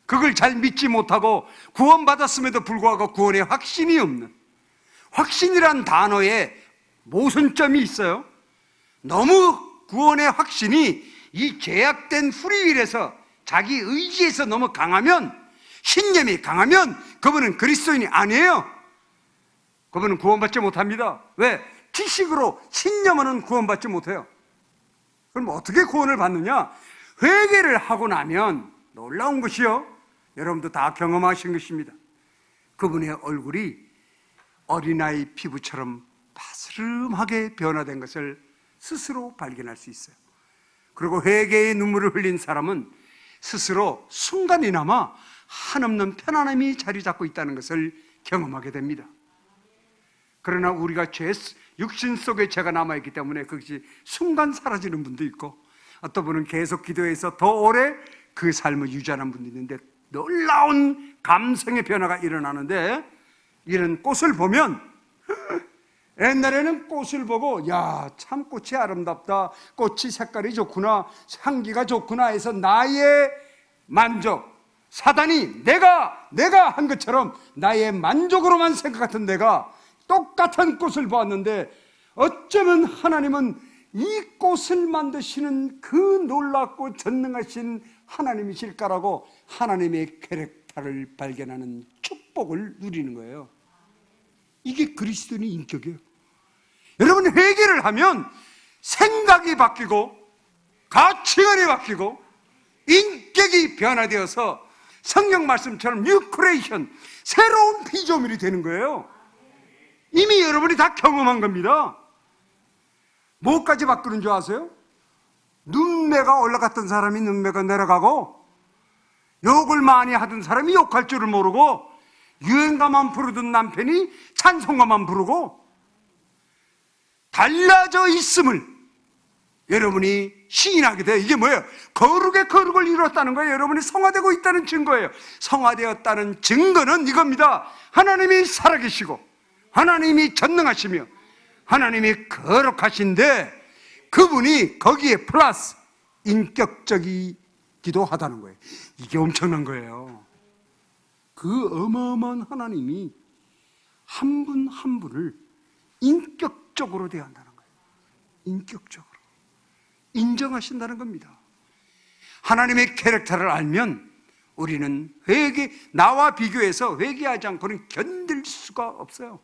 그걸 잘 믿지 못하고 구원받았음에도 불구하고 구원의 확신이 없는, 확신이란 단어에 모순점이 있어요. 너무 구원의 확신이 이 죄악된 프리윌에서, 자기 의지에서 너무 강하면, 신념이 강하면 그분은 그리스도인이 아니에요. 그분은 구원받지 못합니다. 왜? 지식으로, 신념으로는 구원받지 못해요. 그럼 어떻게 구원을 받느냐? 회개를 하고 나면 놀라운 것이요, 여러분도 다 경험하신 것입니다. 그분의 얼굴이 어린아이 피부처럼 바스름하게 변화된 것을 스스로 발견할 수 있어요. 그리고 회개의 눈물을 흘린 사람은 스스로 순간이나마 한없는 편안함이 자리 잡고 있다는 것을 경험하게 됩니다. 그러나 우리가 육신 속에 죄가 남아있기 때문에 그것이 순간 사라지는 분도 있고, 어떤 분은 계속 기도해서 더 오래 그 삶을 유지하는 분도 있는데, 놀라운 감성의 변화가 일어나는데, 이런 꽃을 보면, 옛날에는 꽃을 보고 야, 참 꽃이 아름답다, 꽃이 색깔이 좋구나, 향기가 좋구나 해서 나의 만족, 사단이 내가 한 것처럼 나의 만족으로만 생각했던 내가 똑같은 꽃을 보았는데, 어쩌면 하나님은 이 꽃을 만드시는 그 놀랍고 전능하신 하나님이실까라고 하나님의 캐릭터를 발견하는 축복을 누리는 거예요. 이게 그리스도인의 인격이에요. 여러분, 회개를 하면 생각이 바뀌고 가치관이 바뀌고 인격이 변화되어서 성경 말씀처럼 뉴 크리에이션, 새로운 피조물이 되는 거예요. 이미 여러분이 다 경험한 겁니다. 뭐까지 바꾸는 줄 아세요? 눈매가 올라갔던 사람이 눈매가 내려가고, 욕을 많이 하던 사람이 욕할 줄을 모르고, 유행가만 부르던 남편이 찬송가만 부르고, 달라져 있음을 여러분이 시인하게 돼요. 이게 뭐예요? 거룩의 거룩을 이뤘다는 거예요. 여러분이 성화되고 있다는 증거예요. 성화되었다는 증거는 이겁니다. 하나님이 살아계시고 하나님이 전능하시며 하나님이 거룩하신데, 그분이 거기에 플러스 인격적이기도 하다는 거예요. 이게 엄청난 거예요. 그 어마어마한 하나님이 한 분 한 분을 인격적으로 대한다는 거예요. 인격적으로 인정하신다는 겁니다. 하나님의 캐릭터를 알면 우리는 나와 비교해서 회개하지 않고는 견딜 수가 없어요.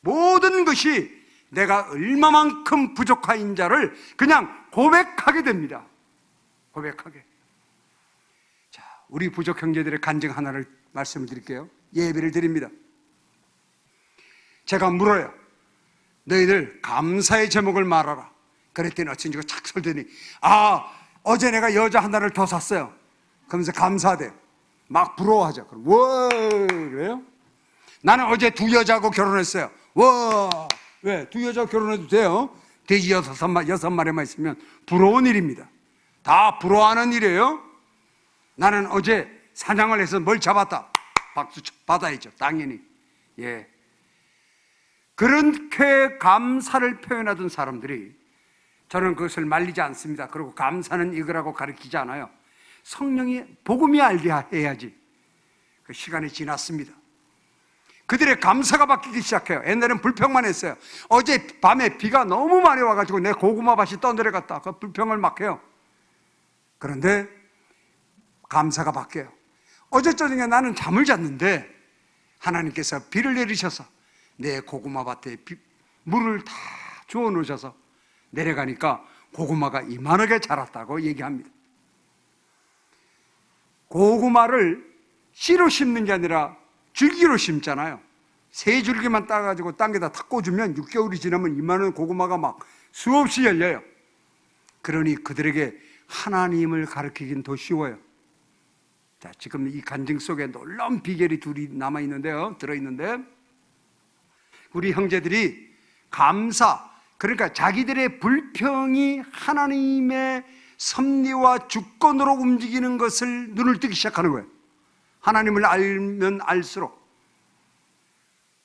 모든 것이 내가 얼마만큼 부족한 자를 그냥 고백하게 됩니다. 고백하게. 자, 우리 부족 형제들의 간증 하나를 말씀을 드릴게요. 예배를 드립니다. 제가 물어요. 너희들 감사의 제목을 말하라. 그랬더니 어쩐지가 착 설더니, 어제 내가 여자 하나를 더 샀어요. 그러면서 감사하대요. 막 부러워하죠. 그럼 와, 그래요? 나는 어제 2여자하고 결혼했어요. 와, 왜? 2여자 결혼해도 돼요. 돼지 6마리만 있으면 부러운 일입니다. 다 부러워하는 일이에요. 나는 어제 사냥을 해서 뭘 잡았다. 박수 받아야죠. 당연히. 예. 그렇게 감사를 표현하던 사람들이, 저는 그것을 말리지 않습니다. 그리고 감사는 이거라고 가르치지 않아요. 성령이, 복음이 알게 해야지. 그 시간이 지났습니다. 그들의 감사가 바뀌기 시작해요. 옛날엔 불평만 했어요. 어제 밤에 비가 너무 많이 와가지고 내 고구마밭이 떠내려갔다. 그 불평을 막 해요. 그런데 감사가 바뀌어요. 어제 저녁에 나는 잠을 잤는데 하나님께서 비를 내리셔서 내 고구마밭에 물을 다 주워 놓으셔서 내려가니까 고구마가 이만하게 자랐다고 얘기합니다. 고구마를 씨로 심는 게 아니라 줄기로 심잖아요. 3줄기만 따가지고 땅에다 탁 꽂으면 6개월이 지나면 이만한 고구마가 막 수없이 열려요. 그러니 그들에게 하나님을 가르치긴 더 쉬워요. 자, 지금 이 간증 속에 놀라운 비결이 둘이 남아있는데요, 들어있는데, 우리 형제들이 감사, 그러니까 자기들의 불평이 하나님의 섭리와 주권으로 움직이는 것을 눈을 뜨기 시작하는 거예요. 하나님을 알면 알수록.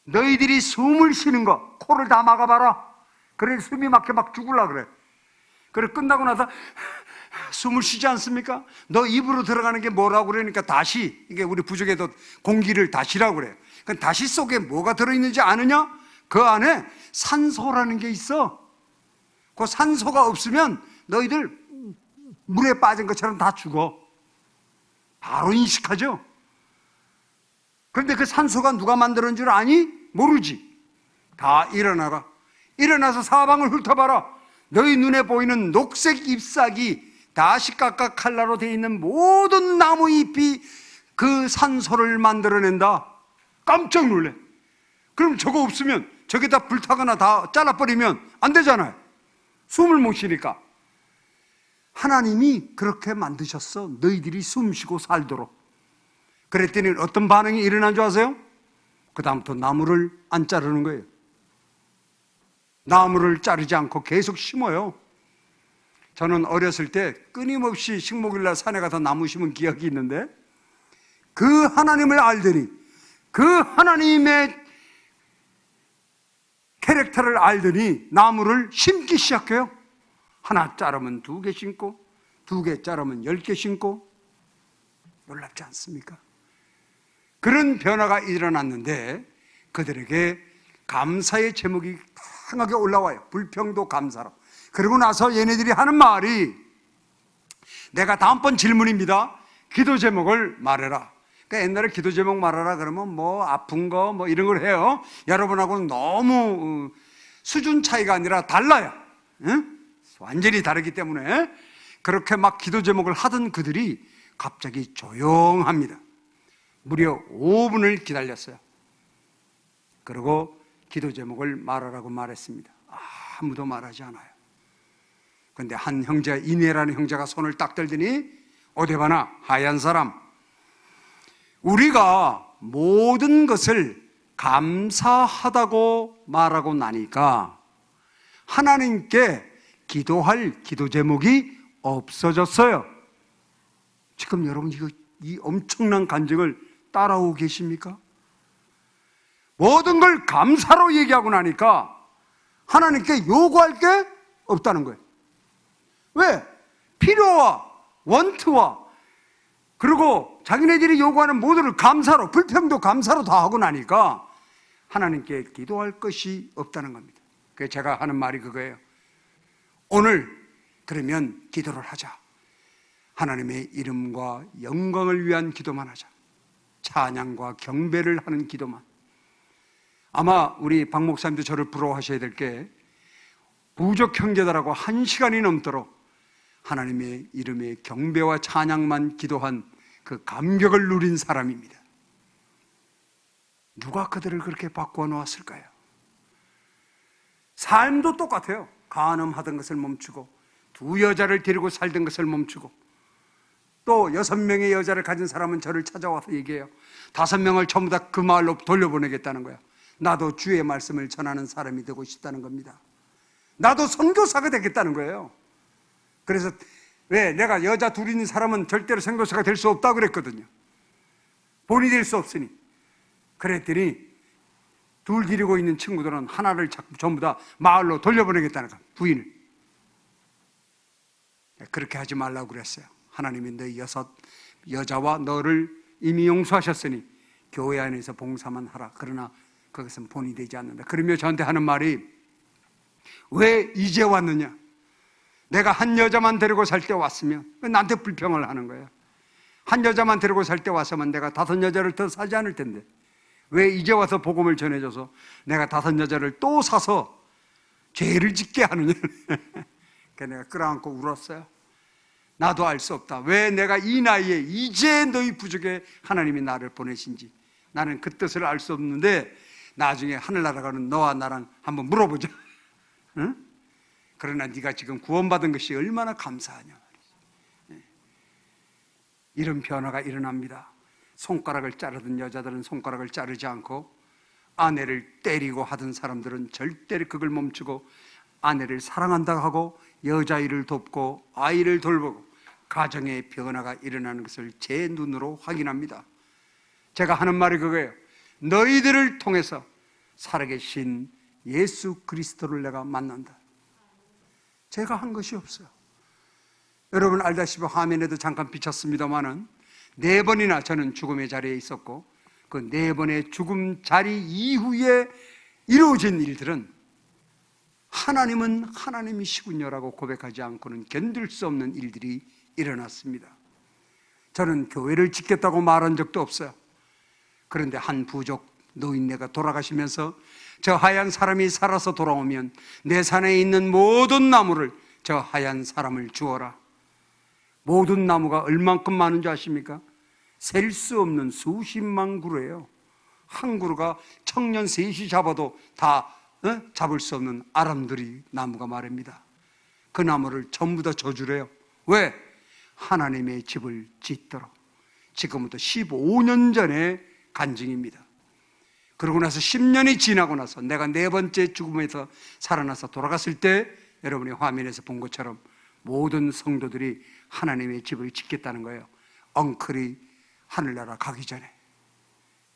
너희들이 숨을 쉬는 거 코를 다 막아봐라. 그래 숨이 막혀 막 죽을라 그래. 그래 끝나고 나서 숨을 쉬지 않습니까? 너 입으로 들어가는 게 뭐라고 그러니까 다시, 이게 우리 부족에도 공기를 다시라고 그래요. 그 다시 속에 뭐가 들어있는지 아느냐? 그 안에 산소라는 게 있어. 그 산소가 없으면 너희들 물에 빠진 것처럼 다 죽어. 바로 인식하죠. 그런데 그 산소가 누가 만드는 줄 아니? 모르지. 다 일어나라. 일어나서 사방을 훑어봐라. 너희 눈에 보이는 녹색 잎사귀 다 시각각 칼라로 되어 있는 모든 나무 잎이 그 산소를 만들어낸다. 깜짝 놀래. 그럼 저거 없으면 저기다 불타거나 다 잘라버리면 안 되잖아요. 숨을 못 쉬니까. 하나님이 그렇게 만드셨어. 너희들이 숨 쉬고 살도록. 그랬더니 어떤 반응이 일어난 줄 아세요? 그 다음부터 나무를 안 자르는 거예요. 나무를 자르지 않고 계속 심어요. 저는 어렸을 때 끊임없이 식목일날 산에 가서 나무 심은 기억이 있는데, 그 하나님을 알더니, 그 하나님의 캐릭터를 알더니 나무를 심기 시작해요. 하나 자르면 2개 심고, 2개 자르면 10개 심고. 놀랍지 않습니까? 그런 변화가 일어났는데 그들에게 감사의 제목이 강하게 올라와요. 불평도 감사로. 그러고 나서 얘네들이 하는 말이, 내가 다음번 질문입니다. 기도 제목을 말해라. 그러니까 옛날에 기도 제목 말하라 그러면 뭐 아픈 거 뭐 이런 걸 해요. 여러분하고는 너무 수준 차이가 아니라 달라요. 응? 완전히 다르기 때문에 그렇게 막 기도 제목을 하던 그들이 갑자기 조용합니다. 무려 5분을 기다렸어요. 그리고 기도 제목을 말하라고 말했습니다. 아무도 말하지 않아요. 그런데 한 형제, 이내라는 형제가 손을 딱 들더니, 오대바나 하얀 사람, 우리가 모든 것을 감사하다고 말하고 나니까 하나님께 기도할 기도 제목이 없어졌어요. 지금 여러분 이 엄청난 간증을 따라오고 계십니까? 모든 걸 감사로 얘기하고 나니까 하나님께 요구할 게 없다는 거예요. 왜? 필요와 원트와 그리고 자기네들이 요구하는 모두를 감사로, 불평도 감사로 다 하고 나니까 하나님께 기도할 것이 없다는 겁니다. 그래서 제가 하는 말이 그거예요. 오늘 그러면 기도를 하자. 하나님의 이름과 영광을 위한 기도만 하자. 찬양과 경배를 하는 기도만. 아마 우리 박 목사님도 저를 부러워하셔야 될 게, 부족 형제들하고 1시간이 넘도록 하나님의 이름의 경배와 찬양만 기도한 그 감격을 누린 사람입니다. 누가 그들을 그렇게 바꾸어 놓았을까요? 삶도 똑같아요. 간음하던 것을 멈추고, 2 여자를 데리고 살던 것을 멈추고, 또 6명의 여자를 가진 사람은 저를 찾아와서 얘기해요. 5명을 전부 다 그 마을로 돌려보내겠다는 거야. 나도 주의 말씀을 전하는 사람이 되고 싶다는 겁니다. 나도 선교사가 되겠다는 거예요. 그래서 왜 내가 여자 2 있는 사람은 절대로 선교사가 될 수 없다고 그랬거든요. 본이 될 수 없으니. 그랬더니 2 데리고 있는 친구들은 하나를 전부 다 마을로 돌려보내겠다는 거야. 부인을. 그렇게 하지 말라고 그랬어요. 하나님이 너희 6 여자와 너를 이미 용서하셨으니 교회 안에서 봉사만 하라. 그러나 그것은 본이 되지 않는다. 그러며 저한테 하는 말이, 왜 이제 왔느냐? 내가 한 여자만 데리고 살 때 왔으면 왜 나한테 불평을 하는 거야? 한 여자만 데리고 살 때 왔으면 내가 5 여자를 더 사지 않을 텐데 왜 이제 와서 복음을 전해줘서 내가 5 여자를 또 사서 죄를 짓게 하느냐? 그래서 내가 끌어안고 울었어요. 나도 알 수 없다. 왜 내가 이 나이에 이제 너희 부족에 하나님이 나를 보내신지 나는 그 뜻을 알 수 없는데, 나중에 하늘나라 가는 너와 나랑 한번 물어보자. 응? 그러나 네가 지금 구원받은 것이 얼마나 감사하냐 말이지. 이런 변화가 일어납니다. 손가락을 자르던 여자들은 손가락을 자르지 않고, 아내를 때리고 하던 사람들은 절대로 그걸 멈추고 아내를 사랑한다고 하고 여자아이를 돕고 아이를 돌보고 가정의 변화가 일어나는 것을 제 눈으로 확인합니다. 제가 하는 말이 그거예요. 너희들을 통해서 살아계신 예수 그리스도를 내가 만난다. 제가 한 것이 없어요. 여러분 알다시피 화면에도 잠깐 비쳤습니다마는 4번이나 저는 죽음의 자리에 있었고 그 4번의 죽음 자리 이후에 이루어진 일들은 하나님은 하나님이시군요라고 고백하지 않고는 견딜 수 없는 일들이 일어났습니다. 저는 교회를 짓겠다고 말한 적도 없어요. 그런데 한 부족 노인네가 돌아가시면서 저 하얀 사람이 살아서 돌아오면 내 산에 있는 모든 나무를 저 하얀 사람을 주어라. 모든 나무가 얼만큼 많은 줄 아십니까? 셀 수 없는 수십만 그루예요. 한 그루가 청년 셋이 잡아도 다 잡을 수 없는 아람들이 나무가 말입니다. 그 나무를 전부 다 져주래요. 왜? 하나님의 집을 짓도록. 지금부터 15년 전의 간증입니다. 그러고 나서 10년이 지나고 나서 내가 4번째 죽음에서 살아나서 돌아갔을 때 여러분이 화면에서 본 것처럼 모든 성도들이 하나님의 집을 짓겠다는 거예요. 엉클이 하늘나라 가기 전에.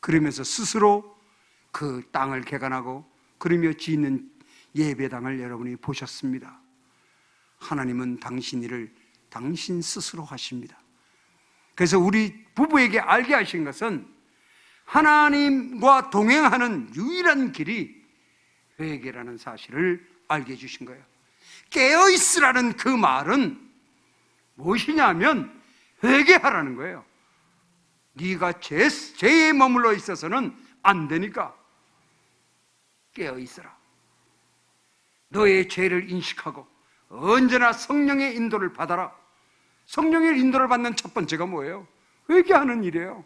그러면서 스스로 그 땅을 개간하고 그러며 짓는 예배당을 여러분이 보셨습니다. 하나님은 당신 일을 당신 스스로 하십니다. 그래서 우리 부부에게 알게 하신 것은 하나님과 동행하는 유일한 길이 회개라는 사실을 알게 해주신 거예요. 깨어있으라는 그 말은 무엇이냐면 회개하라는 거예요. 네가 죄에 머물러 있어서는 안 되니까 깨어있으라. 너의 죄를 인식하고 언제나 성령의 인도를 받아라. 성령의 인도를 받는 첫 번째가 뭐예요? 회개하는 일이에요.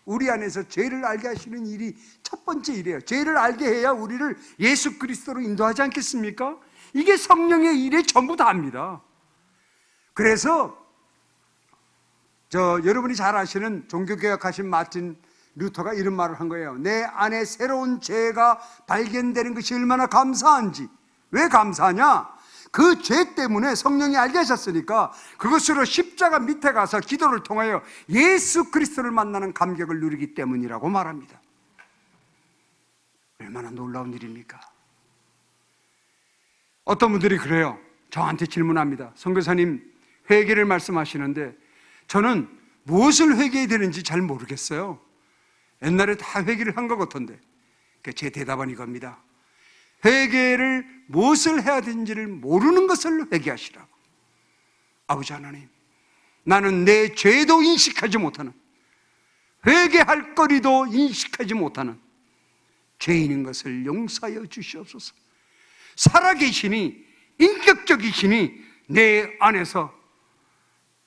우리 안에서 죄를 알게 하시는 일이 첫 번째 일이에요. 죄를 알게 해야 우리를 예수 그리스도로 인도하지 않겠습니까? 이게 성령의 일의 전부 다입니다. 그래서 여러분이 잘 아시는 종교개혁하신 마틴 루터가 이런 말을 한 거예요. 내 안에 새로운 죄가 발견되는 것이 얼마나 감사한지. 왜 감사하냐? 그 죄 때문에 성령이 알게 하셨으니까 그것으로 십자가 밑에 가서 기도를 통하여 예수 그리스도를 만나는 감격을 누리기 때문이라고 말합니다. 얼마나 놀라운 일입니까? 어떤 분들이 그래요. 저한테 질문합니다. 선교사님, 회개를 말씀하시는데 저는 무엇을 회개해야 되는지 잘 모르겠어요. 옛날에 다 회개를 한 것 같던데. 제 대답은 이겁니다. 회개를 무엇을 해야 되는지를 모르는 것을 회개하시라고. 아버지 하나님, 나는 내 죄도 인식하지 못하는, 회개할 거리도 인식하지 못하는 죄인인 것을 용서하여 주시옵소서. 살아계시니 인격적이시니 내 안에서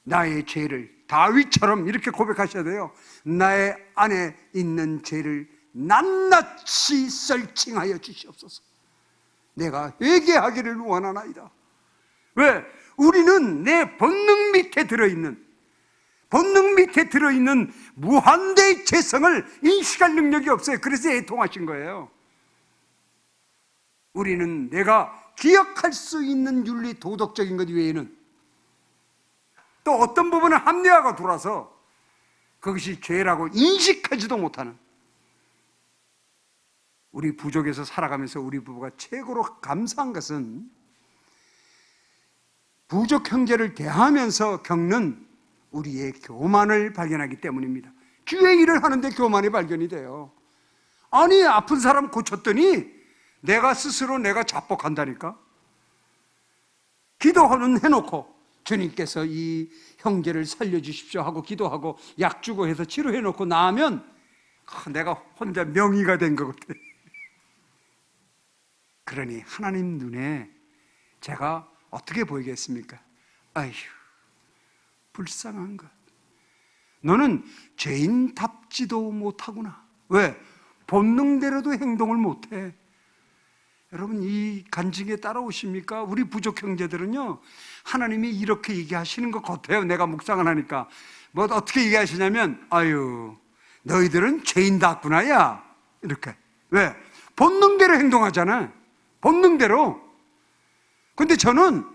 나의 죄를 다윗처럼 이렇게 고백하셔야 돼요. 나의 안에 있는 죄를 낱낱이 썰칭하여 주시옵소서. 내가 회개하기를 원하나이다. 왜? 우리는 내 본능 밑에 들어있는 무한대의 죄성을 인식할 능력이 없어요. 그래서 애통하신 거예요. 우리는 내가 기억할 수 있는 윤리 도덕적인 것 외에는 또 어떤 부분은 합리화가 돌아서 그것이 죄라고 인식하지도 못하는, 우리 부족에서 살아가면서 우리 부부가 최고로 감사한 것은 부족 형제를 대하면서 겪는 우리의 교만을 발견하기 때문입니다. 주의 일을 하는데 교만이 발견이 돼요. 아니, 아픈 사람 고쳤더니 내가 스스로 내가 자뻑한다니까. 기도는 해놓고 주님께서 이 형제를 살려주십시오 하고 기도하고 약 주고 해서 치료해놓고 나면 내가 혼자 명의가 된 것 같아. 그러니 하나님 눈에 제가 어떻게 보이겠습니까? 아휴, 불쌍한 것. 너는 죄인답지도 못하구나. 왜? 본능대로도 행동을 못해. 여러분, 이 간증에 따라오십니까? 우리 부족 형제들은요, 하나님이 이렇게 얘기하시는 것 같아요. 내가 묵상을 하니까. 뭐 어떻게 얘기하시냐면, 아유, 너희들은 죄인답구나, 야. 이렇게. 왜? 본능대로 행동하잖아. 본능대로. 근데 저는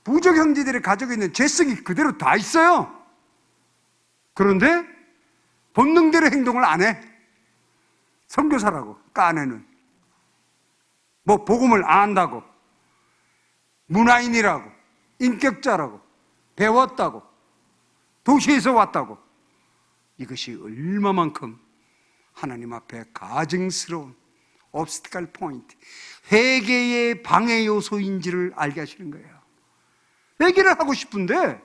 부족 형제들이 가지고 있는 죄성이 그대로 다 있어요. 그런데 본능대로 행동을 안 해. 선교사라고 까내는, 뭐 복음을 안다고, 문화인이라고, 인격자라고, 배웠다고, 도시에서 왔다고. 이것이 얼마만큼 하나님 앞에 가증스러운 obstacle point, 회개의 방해 요소인지를 알게 하시는 거예요. 회개를 하고 싶은데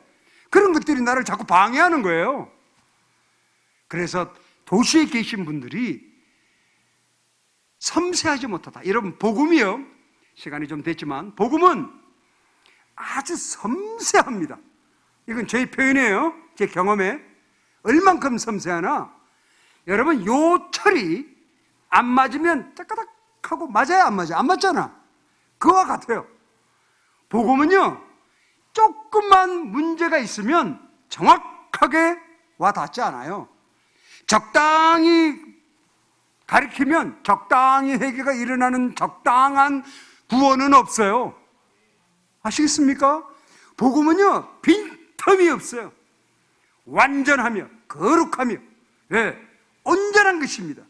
그런 것들이 나를 자꾸 방해하는 거예요. 그래서 도시에 계신 분들이 섬세하지 못하다. 여러분, 복음이요, 시간이 좀 됐지만 복음은 아주 섬세합니다. 이건 제 표현이에요. 제 경험에. 얼만큼 섬세하나, 여러분, 요 철이 안 맞으면 따까닥 하고 맞아요, 안 맞아요? 안 맞잖아. 그와 같아요. 복음은요, 조금만 문제가 있으면 정확하게 와 닿지 않아요. 적당히 가르치면 적당히 회개가 일어나는 적당한 구원은 없어요. 아시겠습니까? 복음은요, 빈틈이 없어요. 완전하며 거룩하며, 예, 온전한 것입니다.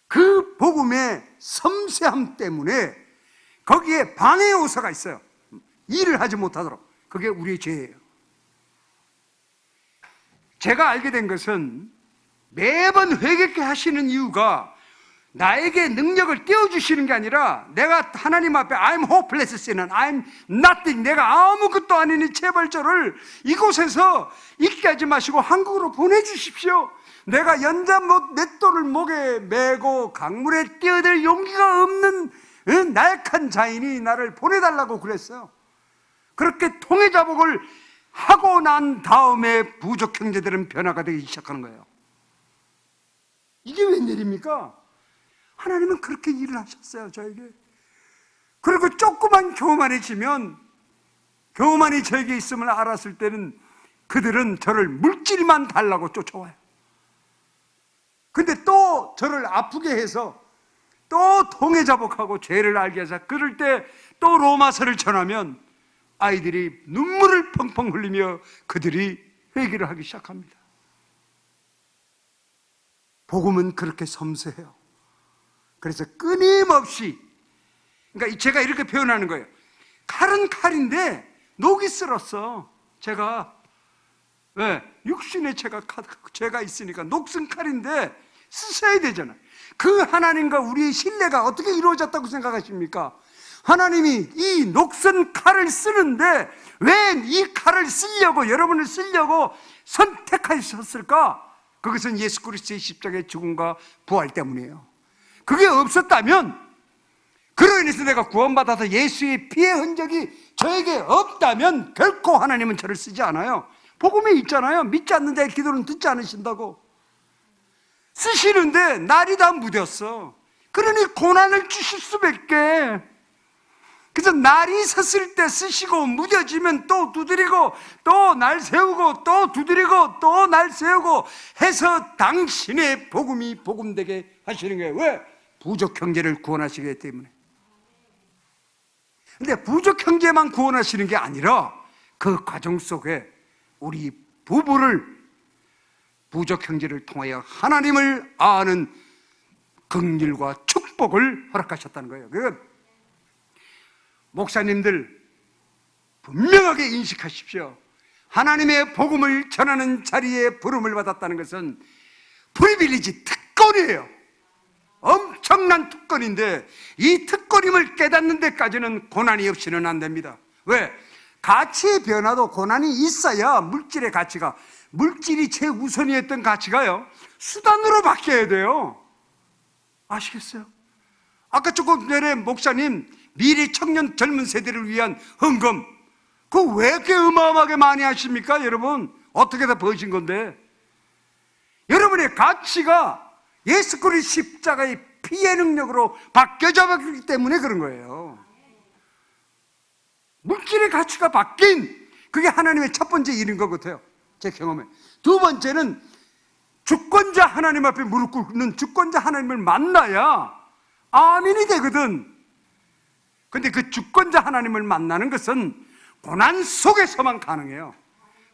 그 복음의 섬세함 때문에 거기에 방해 요소가 있어요. 일을 하지 못하도록. 그게 우리의 죄예요. 제가 알게 된 것은 매번 회개케 하시는 이유가 나에게 능력을 띄워주시는 게 아니라, 내가 하나님 앞에 I'm hopeless sinner, I'm nothing, 내가 아무것도 아니니 제발 저를 이곳에서 있게 하지 마시고 한국으로 보내주십시오. 내가 연자 맷돌을 목에 메고 강물에 뛰어들 용기가 없는 나약한 자인이 나를 보내달라고 그랬어요. 그렇게 통해자복을 하고 난 다음에 부족 형제들은 변화가 되기 시작하는 거예요. 이게 웬일입니까? 하나님은 그렇게 일을 하셨어요, 저에게. 그리고 조금만 교만해지면, 교만이 저에게 있음을 알았을 때는 그들은 저를 물질만 달라고 쫓아와요. 근데 또 저를 아프게 해서 또 통해자복하고 죄를 알게 해서, 그럴 때 또 로마서를 전하면 아이들이 눈물을 펑펑 흘리며 그들이 회개를 하기 시작합니다. 복음은 그렇게 섬세해요. 그래서 끊임없이, 그러니까 제가 이렇게 표현하는 거예요. 칼은 칼인데 녹이 쓸었어. 제가 왜? 육신의 죄가 있으니까 녹슨 칼인데 쓰셔야 되잖아요. 그 하나님과 우리의 신뢰가 어떻게 이루어졌다고 생각하십니까? 하나님이 이 녹슨 칼을 쓰는데 왜 이 칼을 쓰려고, 여러분을 쓰려고 선택하셨을까? 그것은 예수 그리스도의 십자가의 죽음과 부활 때문이에요. 그게 없었다면, 그로 인해서 내가 구원받아서 예수의 피의 흔적이 저에게 없다면 결코 하나님은 저를 쓰지 않아요. 복음에 있잖아요. 믿지 않는 자의 기도는 듣지 않으신다고. 쓰시는데 날이 다 무뎠어. 그러니 고난을 주실 수밖에. 그래서 날이 섰을 때 쓰시고 무뎌지면 또 두드리고 또 날 세우고 또 두드리고 또 날 세우고 해서 당신의 복음이 복음되게 하시는 거예요. 왜? 부족 형제를 구원하시기 때문에. 근데 부족 형제만 구원하시는 게 아니라 그 과정 속에 우리 부부를, 부족 형제를 통하여 하나님을 아는 긍휼과 축복을 허락하셨다는 거예요. 목사님들 분명하게 인식하십시오. 하나님의 복음을 전하는 자리에 부름을 받았다는 것은 프리빌리지, 특권이에요. 엄청난 특권인데 이 특권임을 깨닫는 데까지는 고난이 없이는 안 됩니다. 왜? 가치의 변화도 고난이 있어야 물질의 가치가, 물질이 최우선이었던 가치가요, 수단으로 바뀌어야 돼요. 아시겠어요? 아까 조금 전에 목사님 미래 청년 젊은 세대를 위한 헌금, 그거 왜 이렇게 어마어마하게 많이 하십니까? 여러분, 어떻게 다 버신 건데? 여러분의 가치가 예수 그리스도 십자가의 피의 능력으로 바뀌어져 버렸기 때문에 그런 거예요. 물질의 가치가 바뀐, 그게 하나님의 첫 번째 일인 것 같아요, 제 경험에. 두 번째는 주권자 하나님 앞에 무릎 꿇는 주권자 하나님을 만나야 아멘이 되거든. 근데 그 주권자 하나님을 만나는 것은 고난 속에서만 가능해요.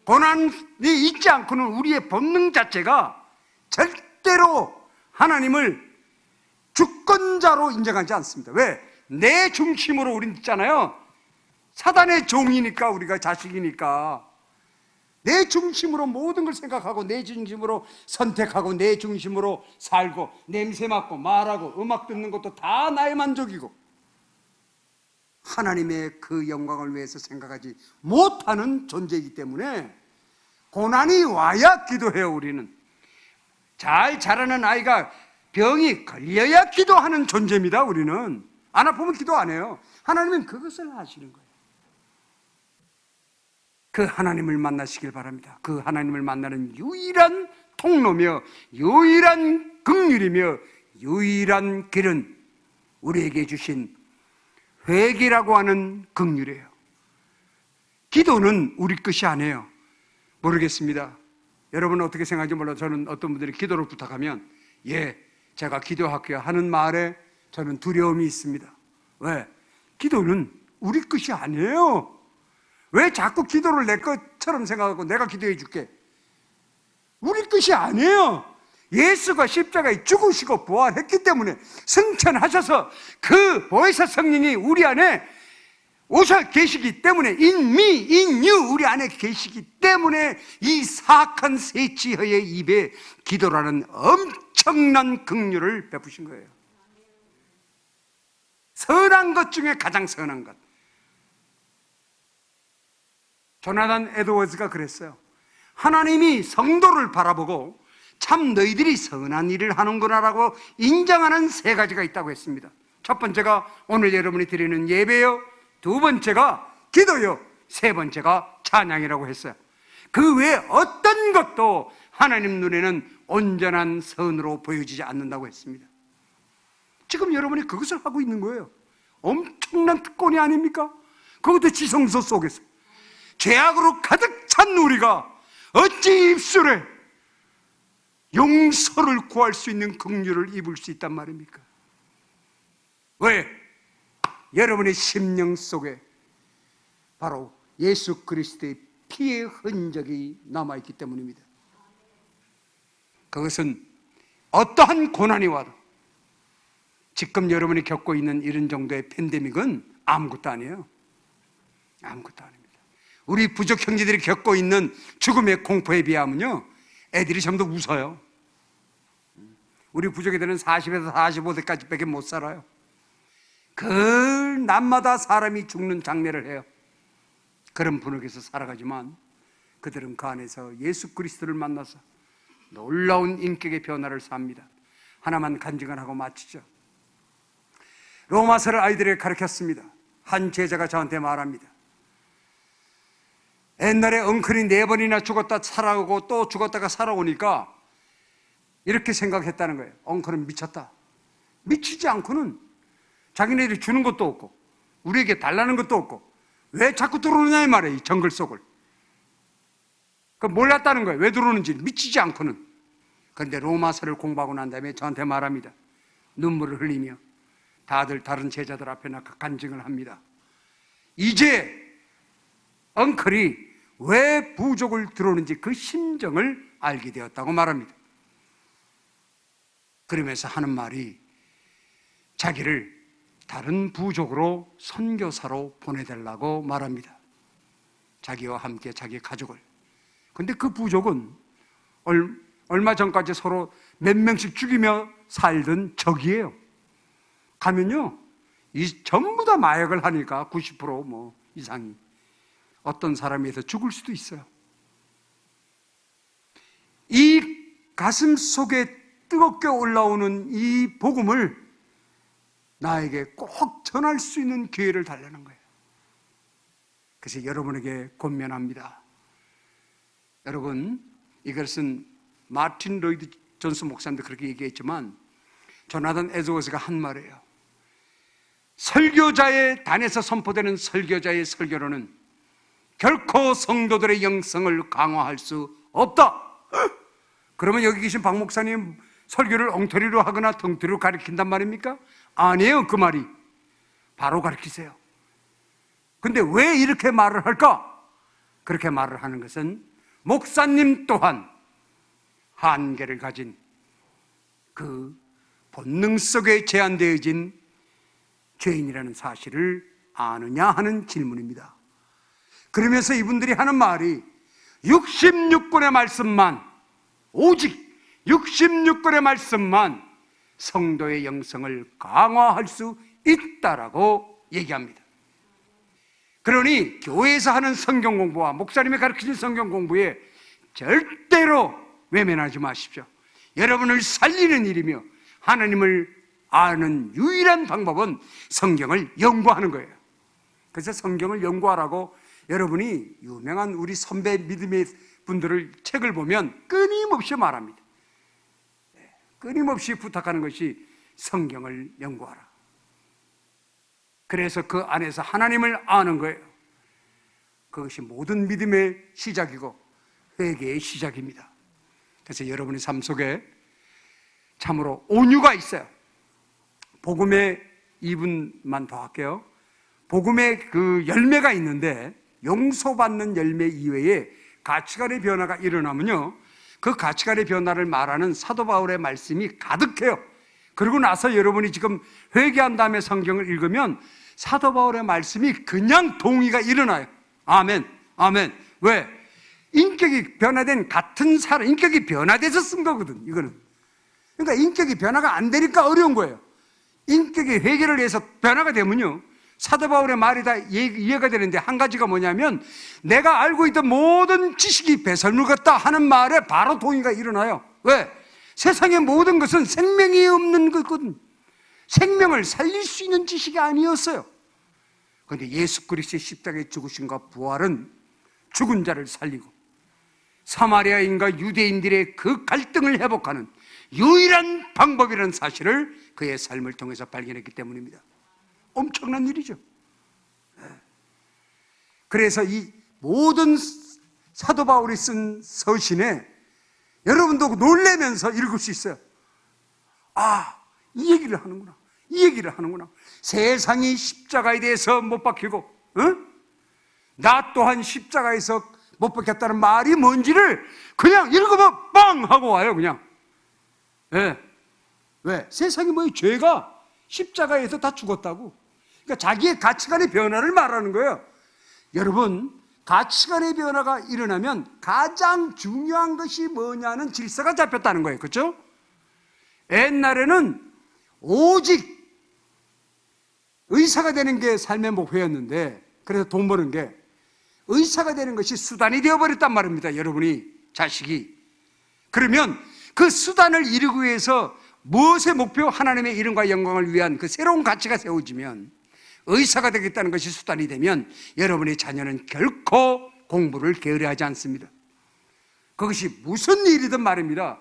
고난이 있지 않고는 우리의 본능 자체가 절대로 하나님을 주권자로 인정하지 않습니다. 왜? 내 중심으로 우린 있잖아요. 사단의 종이니까, 우리가 자식이니까 내 중심으로 모든 걸 생각하고 내 중심으로 선택하고 내 중심으로 살고 냄새 맡고 말하고 음악 듣는 것도 다 나의 만족이고 하나님의 그 영광을 위해서 생각하지 못하는 존재이기 때문에 고난이 와야 기도해요. 우리는 잘 자라는 아이가 병이 걸려야 기도하는 존재입니다. 우리는 안 아프면 기도 안 해요. 하나님은 그것을 하시는 거예요. 그 하나님을 만나시길 바랍니다. 그 하나님을 만나는 유일한 통로며 유일한 긍휼이며 유일한 길은 우리에게 주신 회개라고 하는 긍휼이에요. 기도는 우리 것이 아니에요. 모르겠습니다. 여러분은 어떻게 생각하는지 몰라도 저는 어떤 분들이 기도를 부탁하면 제가 기도할게요 하는 말에 저는 두려움이 있습니다. 왜? 기도는 우리 것이 아니에요. 왜 자꾸 기도를 내 것처럼 생각하고 내가 기도해 줄게? 우리 것이 아니에요. 예수가 십자가에 죽으시고 부활했기 때문에 승천하셔서 그 보혜사 성령이 우리 안에 오셔 계시기 때문에 in me, in you 우리 안에 계시기 때문에 이 사악한 세치허의 입에 기도라는 엄청난 긍휼을 베푸신 거예요. 선한 것 중에 가장 선한 것. 조나단 에드워즈가 그랬어요. 하나님이 성도를 바라보고 참 너희들이 선한 일을 하는구나라고 인정하는 세 가지가 있다고 했습니다. 첫 번째가 오늘 여러분이 드리는 예배요, 두 번째가 기도요, 세 번째가 찬양이라고 했어요. 그 외에 어떤 것도 하나님 눈에는 온전한 선으로 보여지지 않는다고 했습니다. 지금 여러분이 그것을 하고 있는 거예요. 엄청난 특권이 아닙니까? 그것도 지성소 속에서 죄악으로 가득 찬 우리가 어찌 입술에 용서를 구할 수 있는 긍휼을 입을 수 있단 말입니까? 왜? 여러분의 심령 속에 바로 예수 그리스도의 피의 흔적이 남아있기 때문입니다. 그것은 어떠한 고난이 와도 지금 여러분이 겪고 있는 이런 정도의 팬데믹은 아무것도 아니에요. 아무것도 아닙니다. 우리 부족 형제들이 겪고 있는 죽음의 공포에 비하면요, 애들이 전부 다 웃어요. 우리 부족 애들은 40에서 45세까지 밖에 못 살아요. 그 날마다 사람이 죽는 장례를 해요. 그런 분위기에서 살아가지만 그들은 그 안에서 예수 그리스도를 만나서 놀라운 인격의 변화를 삽니다. 하나만 간증을 하고 마치죠. 로마서를 아이들에게 가르쳤습니다. 한 제자가 저한테 말합니다. 옛날에 엉클이 4번이나 죽었다 살아오고 또 죽었다가 살아오니까 이렇게 생각했다는 거예요. 엉클은 미쳤다. 미치지 않고는 자기네들이 주는 것도 없고 우리에게 달라는 것도 없고 왜 자꾸 들어오느냐 이 말이에요. 이 정글 속을. 그 몰랐다는 거예요. 왜 들어오는지 미치지 않고는. 그런데 로마서를 공부하고 난 다음에 저한테 말합니다. 눈물을 흘리며 다들 다른 제자들 앞에 나가 간증을 합니다. 이제 엉클이 왜 부족을 들어오는지 그 심정을 알게 되었다고 말합니다. 그러면서 하는 말이 자기를 다른 부족으로 선교사로 보내달라고 말합니다. 자기와 함께 자기 가족을. 근데 그 부족은 얼마 전까지 서로 몇 명씩 죽이며 살던 적이에요. 가면요, 전부 다 마약을 하니까 90% 이상이 어떤 사람에서 죽을 수도 있어요. 이 가슴 속에 뜨겁게 올라오는 이 복음을 나에게 꼭 전할 수 있는 기회를 달라는 거예요. 그래서 여러분에게 권면합니다. 여러분, 이것은 마틴 로이드 존스 목사님도 그렇게 얘기했지만 조나단 에드워즈가 한 말이에요. 설교자의 단에서 선포되는 설교자의 설교로는 결코 성도들의 영성을 강화할 수 없다. 그러면 여기 계신 박 목사님 설교를 엉터리로 하거나 덩터리로 가리킨단 말입니까? 아니에요. 그 말이 바로 가르치세요. 근데 왜 이렇게 말을 할까? 그렇게 말을 하는 것은 목사님 또한 한계를 가진 그 본능 속에 제한되어진 죄인이라는 사실을 아느냐 하는 질문입니다. 그러면서 이분들이 하는 말이 66권의 말씀만, 오직 66권의 말씀만 성도의 영성을 강화할 수 있다라고 얘기합니다. 그러니 교회에서 하는 성경 공부와 목사님이 가르치는 성경 공부에 절대로 외면하지 마십시오. 여러분을 살리는 일이며 하나님을 아는 유일한 방법은 성경을 연구하는 거예요. 그래서 성경을 연구하라고 여러분이 유명한 우리 선배 믿음의 분들을 책을 보면 끊임없이 말합니다. 끊임없이 부탁하는 것이 성경을 연구하라. 그래서 그 안에서 하나님을 아는 거예요. 그것이 모든 믿음의 시작이고 회개의 시작입니다. 그래서 여러분의 삶 속에 참으로 온유가 있어요. 복음의 2분만 더 할게요. 복음의 그 열매가 있는데 용서받는 열매 이외에 가치관의 변화가 일어나면요, 그 가치관의 변화를 말하는 사도 바울의 말씀이 가득해요. 그러고 나서 여러분이 지금 회개한 다음에 성경을 읽으면 사도 바울의 말씀이 그냥 동의가 일어나요. 아멘, 아멘. 왜? 인격이 변화된 같은 사람, 인격이 변화돼서 쓴 거거든, 이거는. 그러니까 인격이 변화가 안 되니까 어려운 거예요. 인격이 회개를 해서 변화가 되면요, 사도 바울의 말이 다 이해가 되는데, 한 가지가 뭐냐면 내가 알고 있던 모든 지식이 배설물 같다 하는 말에 바로 동의가 일어나요. 왜? 세상의 모든 것은 생명이 없는 거거든. 생명을 살릴 수 있는 지식이 아니었어요. 그런데 예수 그리스도의 십자가의 죽으심과 부활은 죽은 자를 살리고 사마리아인과 유대인들의 그 갈등을 회복하는 유일한 방법이라는 사실을 그의 삶을 통해서 발견했기 때문입니다. 엄청난 일이죠. 그래서 이 모든 사도 바울이 쓴 서신에 여러분도 놀라면서 읽을 수 있어요. 아, 이 얘기를 하는구나, 이 얘기를 하는구나. 세상이 십자가에 대해서 못 박히고, 나 또한 십자가에서 못 박혔다는 말이 뭔지를 그냥 읽으면 빵 하고 와요, 그냥. 왜? 세상이 뭐예요? 죄가 십자가에서 다 죽었다고. 그러니까 자기의 가치관의 변화를 말하는 거예요. 여러분, 가치관의 변화가 일어나면 가장 중요한 것이 뭐냐는 질서가 잡혔다는 거예요. 그렇죠? 옛날에는 오직 의사가 되는 게 삶의 목표였는데, 그래서 돈 버는 게, 의사가 되는 것이 수단이 되어버렸단 말입니다. 여러분이, 자식이. 그러면 그 수단을 이루기 위해서 무엇의 목표? 하나님의 이름과 영광을 위한 그 새로운 가치가 세워지면, 의사가 되겠다는 것이 수단이 되면 여러분의 자녀는 결코 공부를 게으르하지 않습니다. 그것이 무슨 일이든 말입니다.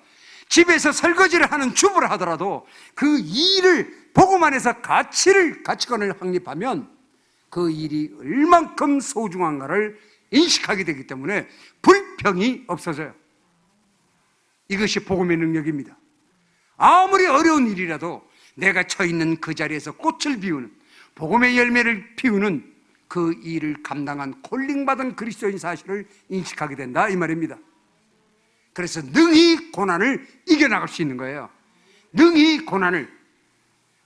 집에서 설거지를 하는 주부를 하더라도 그 일을 보고만 해서 가치관을 확립하면 그 일이 얼만큼 소중한가를 인식하게 되기 때문에 불평이 없어져요. 이것이 복음의 능력입니다. 아무리 어려운 일이라도 내가 처 있는 그 자리에서 꽃을 피우는, 복음의 열매를 피우는 그 일을 감당한 콜링받은 그리스도인 사실을 인식하게 된다, 이 말입니다. 그래서 능히 고난을 이겨나갈 수 있는 거예요. 능히 고난을.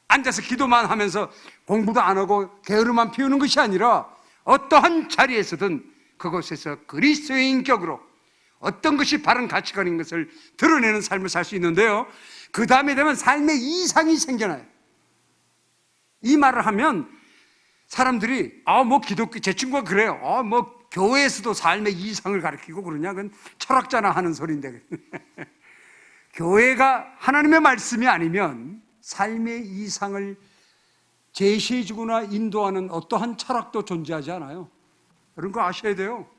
앉아서 기도만 하면서 공부도 안 하고 게으름만 피우는 것이 아니라 어떠한 자리에서든 그곳에서 그리스도의 인격으로 어떤 것이 바른 가치관인 것을 드러내는 삶을 살 수 있는데요, 그 다음에 되면 삶의 이상이 생겨나요. 이 말을 하면 사람들이 기독교, 제 친구가 그래요. 교회에서도 삶의 이상을 가르치고 그러냐? 그건 철학자나 하는 소리인데. 교회가 하나님의 말씀이 아니면 삶의 이상을 제시해주거나 인도하는 어떠한 철학도 존재하지 않아요. 그런 거 아셔야 돼요.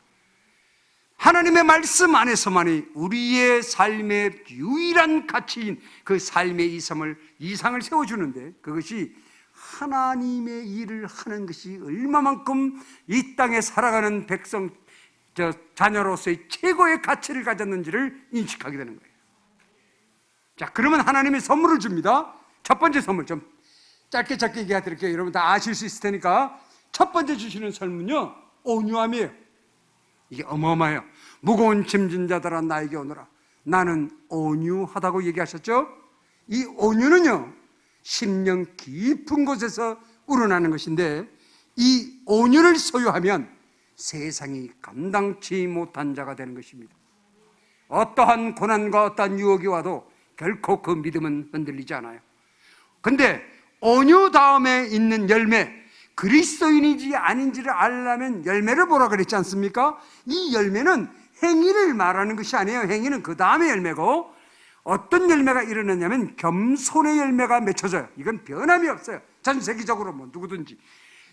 하나님의 말씀 안에서만이 우리의 삶의 유일한 가치인 그 삶의 이상을 세워주는데, 그것이 하나님의 일을 하는 것이 얼마만큼 이 땅에 살아가는 자녀로서의 최고의 가치를 가졌는지를 인식하게 되는 거예요. 자, 그러면 하나님의 선물을 줍니다. 첫 번째 선물, 좀 짧게 얘기해 드릴게요. 여러분 다 아실 수 있을 테니까. 첫 번째 주시는 설문요, 온유함이에요. 이게 어마어마해요. 무거운 짐진 자들아 나에게 오너라. 나는 온유하다고 얘기하셨죠? 이 온유는요, 심령 깊은 곳에서 우러나는 것인데, 이 온유를 소유하면 세상이 감당치 못한 자가 되는 것입니다. 어떠한 고난과 어떠한 유혹이 와도 결코 그 믿음은 흔들리지 않아요. 근데 온유 다음에 있는 열매, 그리스도인인지 아닌지를 알려면 열매를 보라 그랬지 않습니까? 이 열매는 행위를 말하는 것이 아니에요. 행위는 그 다음에 열매고, 어떤 열매가 일어나냐면 겸손의 열매가 맺혀져요. 이건 변함이 없어요. 전 세계적으로 뭐 누구든지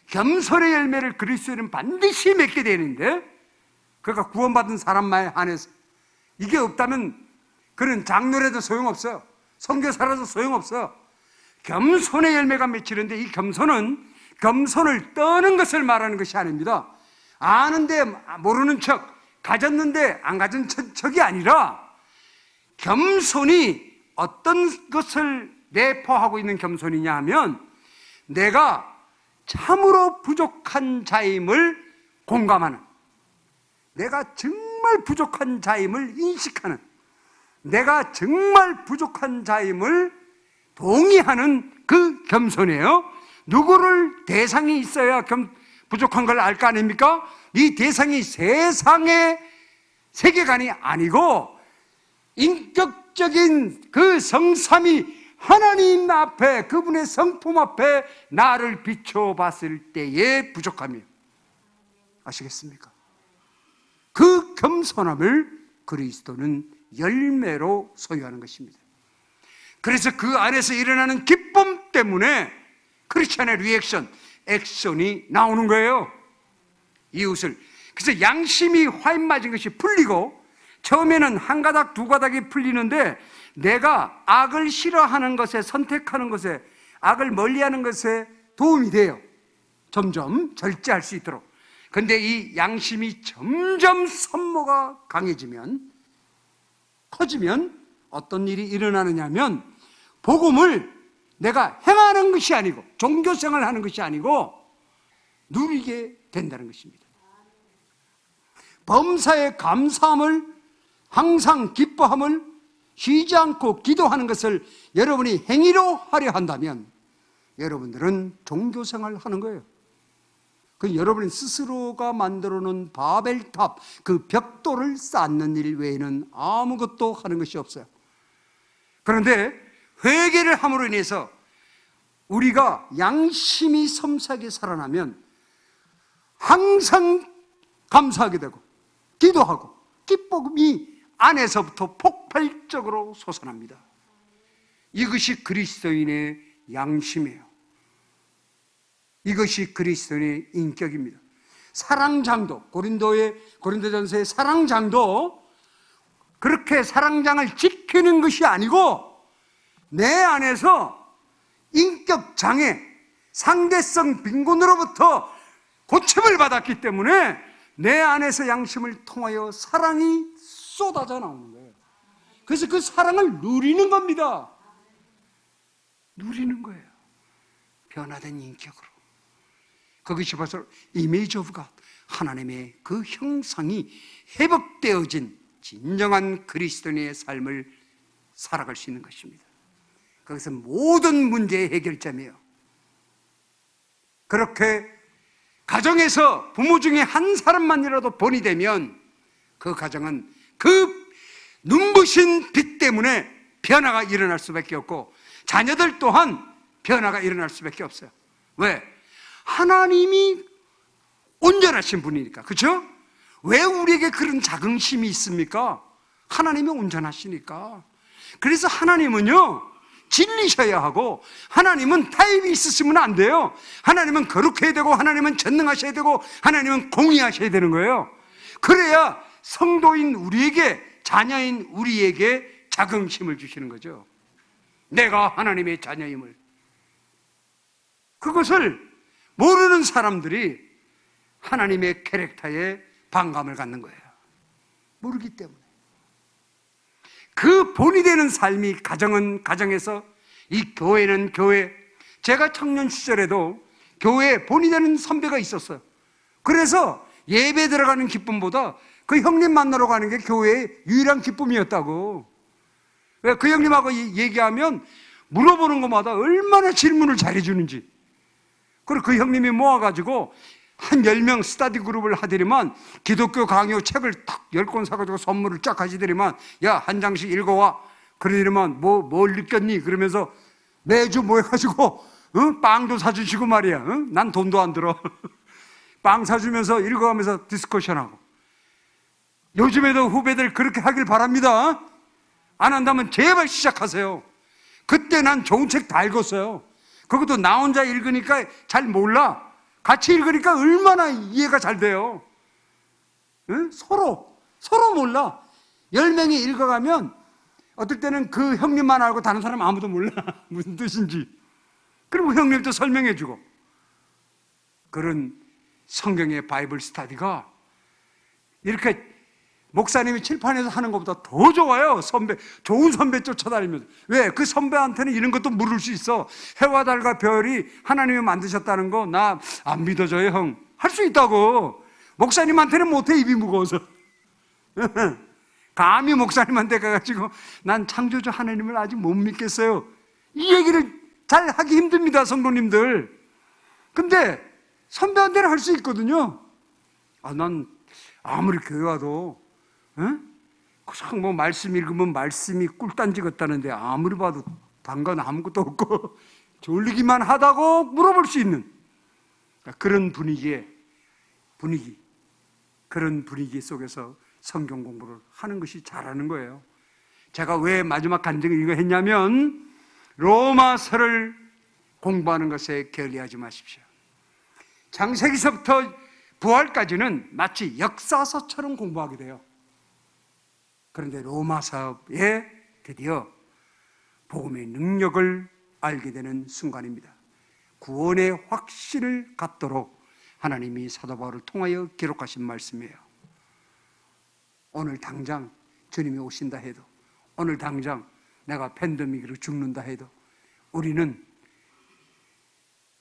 겸손의 열매를 그리스도인은 반드시 맺게 되는데, 그러니까 구원받은 사람만 한해서 이게 없다면 그는 장로라도 소용없어요. 선교사라도 소용없어요. 겸손의 열매가 맺히는데, 이 겸손은 겸손을 떠는 것을 말하는 것이 아닙니다. 아는데 모르는 척, 가졌는데 안 가진 척이 아니라, 겸손이 어떤 것을 내포하고 있는 겸손이냐 하면, 내가 참으로 부족한 자임을 공감하는, 내가 정말 부족한 자임을 인식하는, 내가 정말 부족한 자임을 동의하는 그 겸손이에요. 누구를 대상이 있어야 부족한 걸 알 거 아닙니까? 이 대상이 세상의 세계관이 아니고 인격적인 그 성삼위 하나님 앞에, 그분의 성품 앞에 나를 비춰봤을 때의 부족함이에요. 아시겠습니까? 그 겸손함을 그리스도는 열매로 소유하는 것입니다. 그래서 그 안에서 일어나는 기쁨 때문에 크리스천의 리액션, 액션이 나오는 거예요. 이웃을. 그래서 양심이 화인 맞은 것이 풀리고, 처음에는 한 가닥 두 가닥이 풀리는데, 내가 악을 싫어하는 것에, 선택하는 것에, 악을 멀리하는 것에 도움이 돼요. 점점 절제할 수 있도록. 근데 이 양심이 점점 선모가 강해지면, 커지면 어떤 일이 일어나느냐면, 복음을 내가 행하는 것이 아니고, 종교생활을 하는 것이 아니고 누리게 된다는 것입니다. 범사에 감사함을, 항상 기뻐함을, 쉬지 않고 기도하는 것을 여러분이 행위로 하려 한다면 여러분들은 종교생활을 하는 거예요. 그 여러분 스스로가 만들어 놓은 바벨탑, 그 벽돌을 쌓는 일 외에는 아무것도 하는 것이 없어요. 그런데 회개를 함으로 인해서 우리가 양심이 섬세하게 살아나면 항상 감사하게 되고 기도하고 기쁨이 안에서부터 폭발적으로 솟아납니다. 이것이 그리스도인의 양심이에요. 이것이 그리스도인의 인격입니다. 사랑장도, 고린도전서의 사랑장도 그렇게 사랑장을 지키는 것이 아니고, 내 안에서 인격 장애, 상대성 빈곤으로부터 고침을 받았기 때문에 내 안에서 양심을 통하여 사랑이 쏟아져 나오는 거예요. 그래서 그 사랑을 누리는 겁니다. 누리는 거예요. 변화된 인격으로. 그것이 바로 이미지 오브 갓, 하나님의 그 형상이 회복되어진 진정한 그리스도인의 삶을 살아갈 수 있는 것입니다. 그것은 모든 문제의 해결점이에요. 그렇게 가정에서 부모 중에 한 사람만이라도 본이 되면 그 가정은 그 눈부신 빛 때문에 변화가 일어날 수밖에 없고, 자녀들 또한 변화가 일어날 수밖에 없어요. 왜? 하나님이 온전하신 분이니까. 그렇죠? 왜 우리에게 그런 자긍심이 있습니까? 하나님이 온전하시니까. 그래서 하나님은요, 진리셔야 하고, 하나님은 타입이 있으시면 안 돼요. 하나님은 거룩해야 되고, 하나님은 전능하셔야 되고, 하나님은 공의하셔야 되는 거예요. 그래야 성도인 우리에게, 자녀인 우리에게 자긍심을 주시는 거죠. 내가 하나님의 자녀임을. 그것을 모르는 사람들이 하나님의 캐릭터에 반감을 갖는 거예요. 모르기 때문에. 그 본이 되는 삶이 가정은 가정에서, 이 교회는 교회, 제가 청년 시절에도 교회에 본이 되는 선배가 있었어요. 그래서 예배 들어가는 기쁨보다 그 형님 만나러 가는 게 교회의 유일한 기쁨이었다고. 왜 그 형님하고 얘기하면 물어보는 것마다 얼마나 질문을 잘해주는지. 그리고 그 형님이 모아가지고 한 10명 스터디 그룹을 하더니만 기독교 강요 책을 탁 10권 사가지고 선물을 쫙 하시더니만 야, 한 장씩 읽어와. 그러더니만 뭘 느꼈니? 그러면서 매주 모여가지고 빵도 사주시고 말이야. 난 돈도 안 들어. 빵 사주면서 읽어가면서 디스커션하고. 요즘에도 후배들 그렇게 하길 바랍니다. 안 한다면 제발 시작하세요. 그때 난 좋은 책 다 읽었어요. 그것도 나 혼자 읽으니까 잘 몰라. 같이 읽으니까 얼마나 이해가 잘 돼요. 응? 서로 몰라. 10명이 읽어가면 어떨 때는 그 형님만 알고 다른 사람 아무도 몰라. 무슨 뜻인지. 그리고 형님도 설명해 주고. 그런 성경의 바이블 스터디가 이렇게 목사님이 칠판에서 하는 것보다 더 좋아요. 좋은 선배 쫓아다니면서. 왜? 그 선배한테는 이런 것도 물을 수 있어. 해와 달과 별이 하나님이 만드셨다는 거 나 안 믿어져요, 형. 할 수 있다고. 목사님한테는 못해, 입이 무거워서. 감히 목사님한테 가가지고 난 창조주 하나님을 아직 못 믿겠어요. 이 얘기를 잘 하기 힘듭니다, 성도님들. 근데 선배한테는 할 수 있거든요. 난 아무리 교회 와도 뭐 말씀 읽으면 말씀이 꿀단지 같다는데 아무리 봐도 단건 아무것도 없고 졸리기만 하다고 물어볼 수 있는 그런 그런 분위기 속에서 성경 공부를 하는 것이 잘하는 거예요. 제가 왜 마지막 간증을 이거 했냐면 로마서를 공부하는 것에 게을리하지 마십시오. 창세기서부터 부활까지는 마치 역사서처럼 공부하게 돼요. 그런데 로마서에 드디어 복음의 능력을 알게 되는 순간입니다. 구원의 확신을 갖도록 하나님이 사도 바울을 통하여 기록하신 말씀이에요. 오늘 당장 주님이 오신다 해도, 오늘 당장 내가 팬데믹으로 죽는다 해도 우리는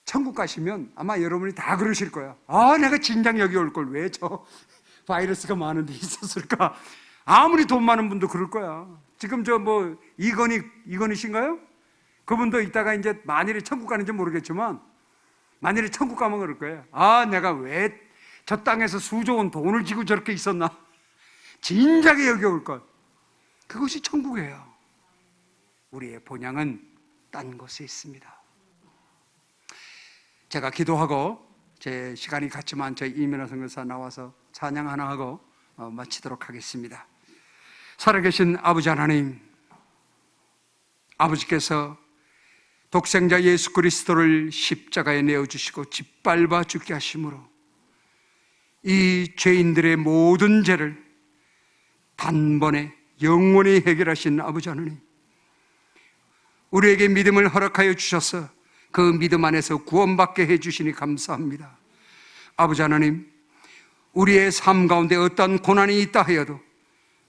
천국 가시면 아마 여러분이 다 그러실 거야. 내가 진작 여기 올 걸 왜 저 바이러스가 많은데 있었을까? 아무리 돈 많은 분도 그럴 거야. 지금 이건희신가요? 그분도 이따가 이제 만일에 천국 가는지 모르겠지만 만일에 천국 가면 그럴 거예요. 내가 왜 저 땅에서 수조 원 돈을 지고 저렇게 있었나? 진작에 여기 올 걸. 그것이 천국이에요. 우리의 본향은 딴 곳에 있습니다. 제가 기도하고 제 시간이 갔지만 저희 이민아 선교사 나와서 찬양 하나 하고 마치도록 하겠습니다. 살아계신 아버지 하나님, 아버지께서 독생자 예수 그리스도를 십자가에 내어주시고 짓밟아 죽게 하심으로 이 죄인들의 모든 죄를 단번에 영원히 해결하신 아버지 하나님, 우리에게 믿음을 허락하여 주셔서 그 믿음 안에서 구원받게 해주시니 감사합니다. 아버지 하나님, 우리의 삶 가운데 어떤 고난이 있다 하여도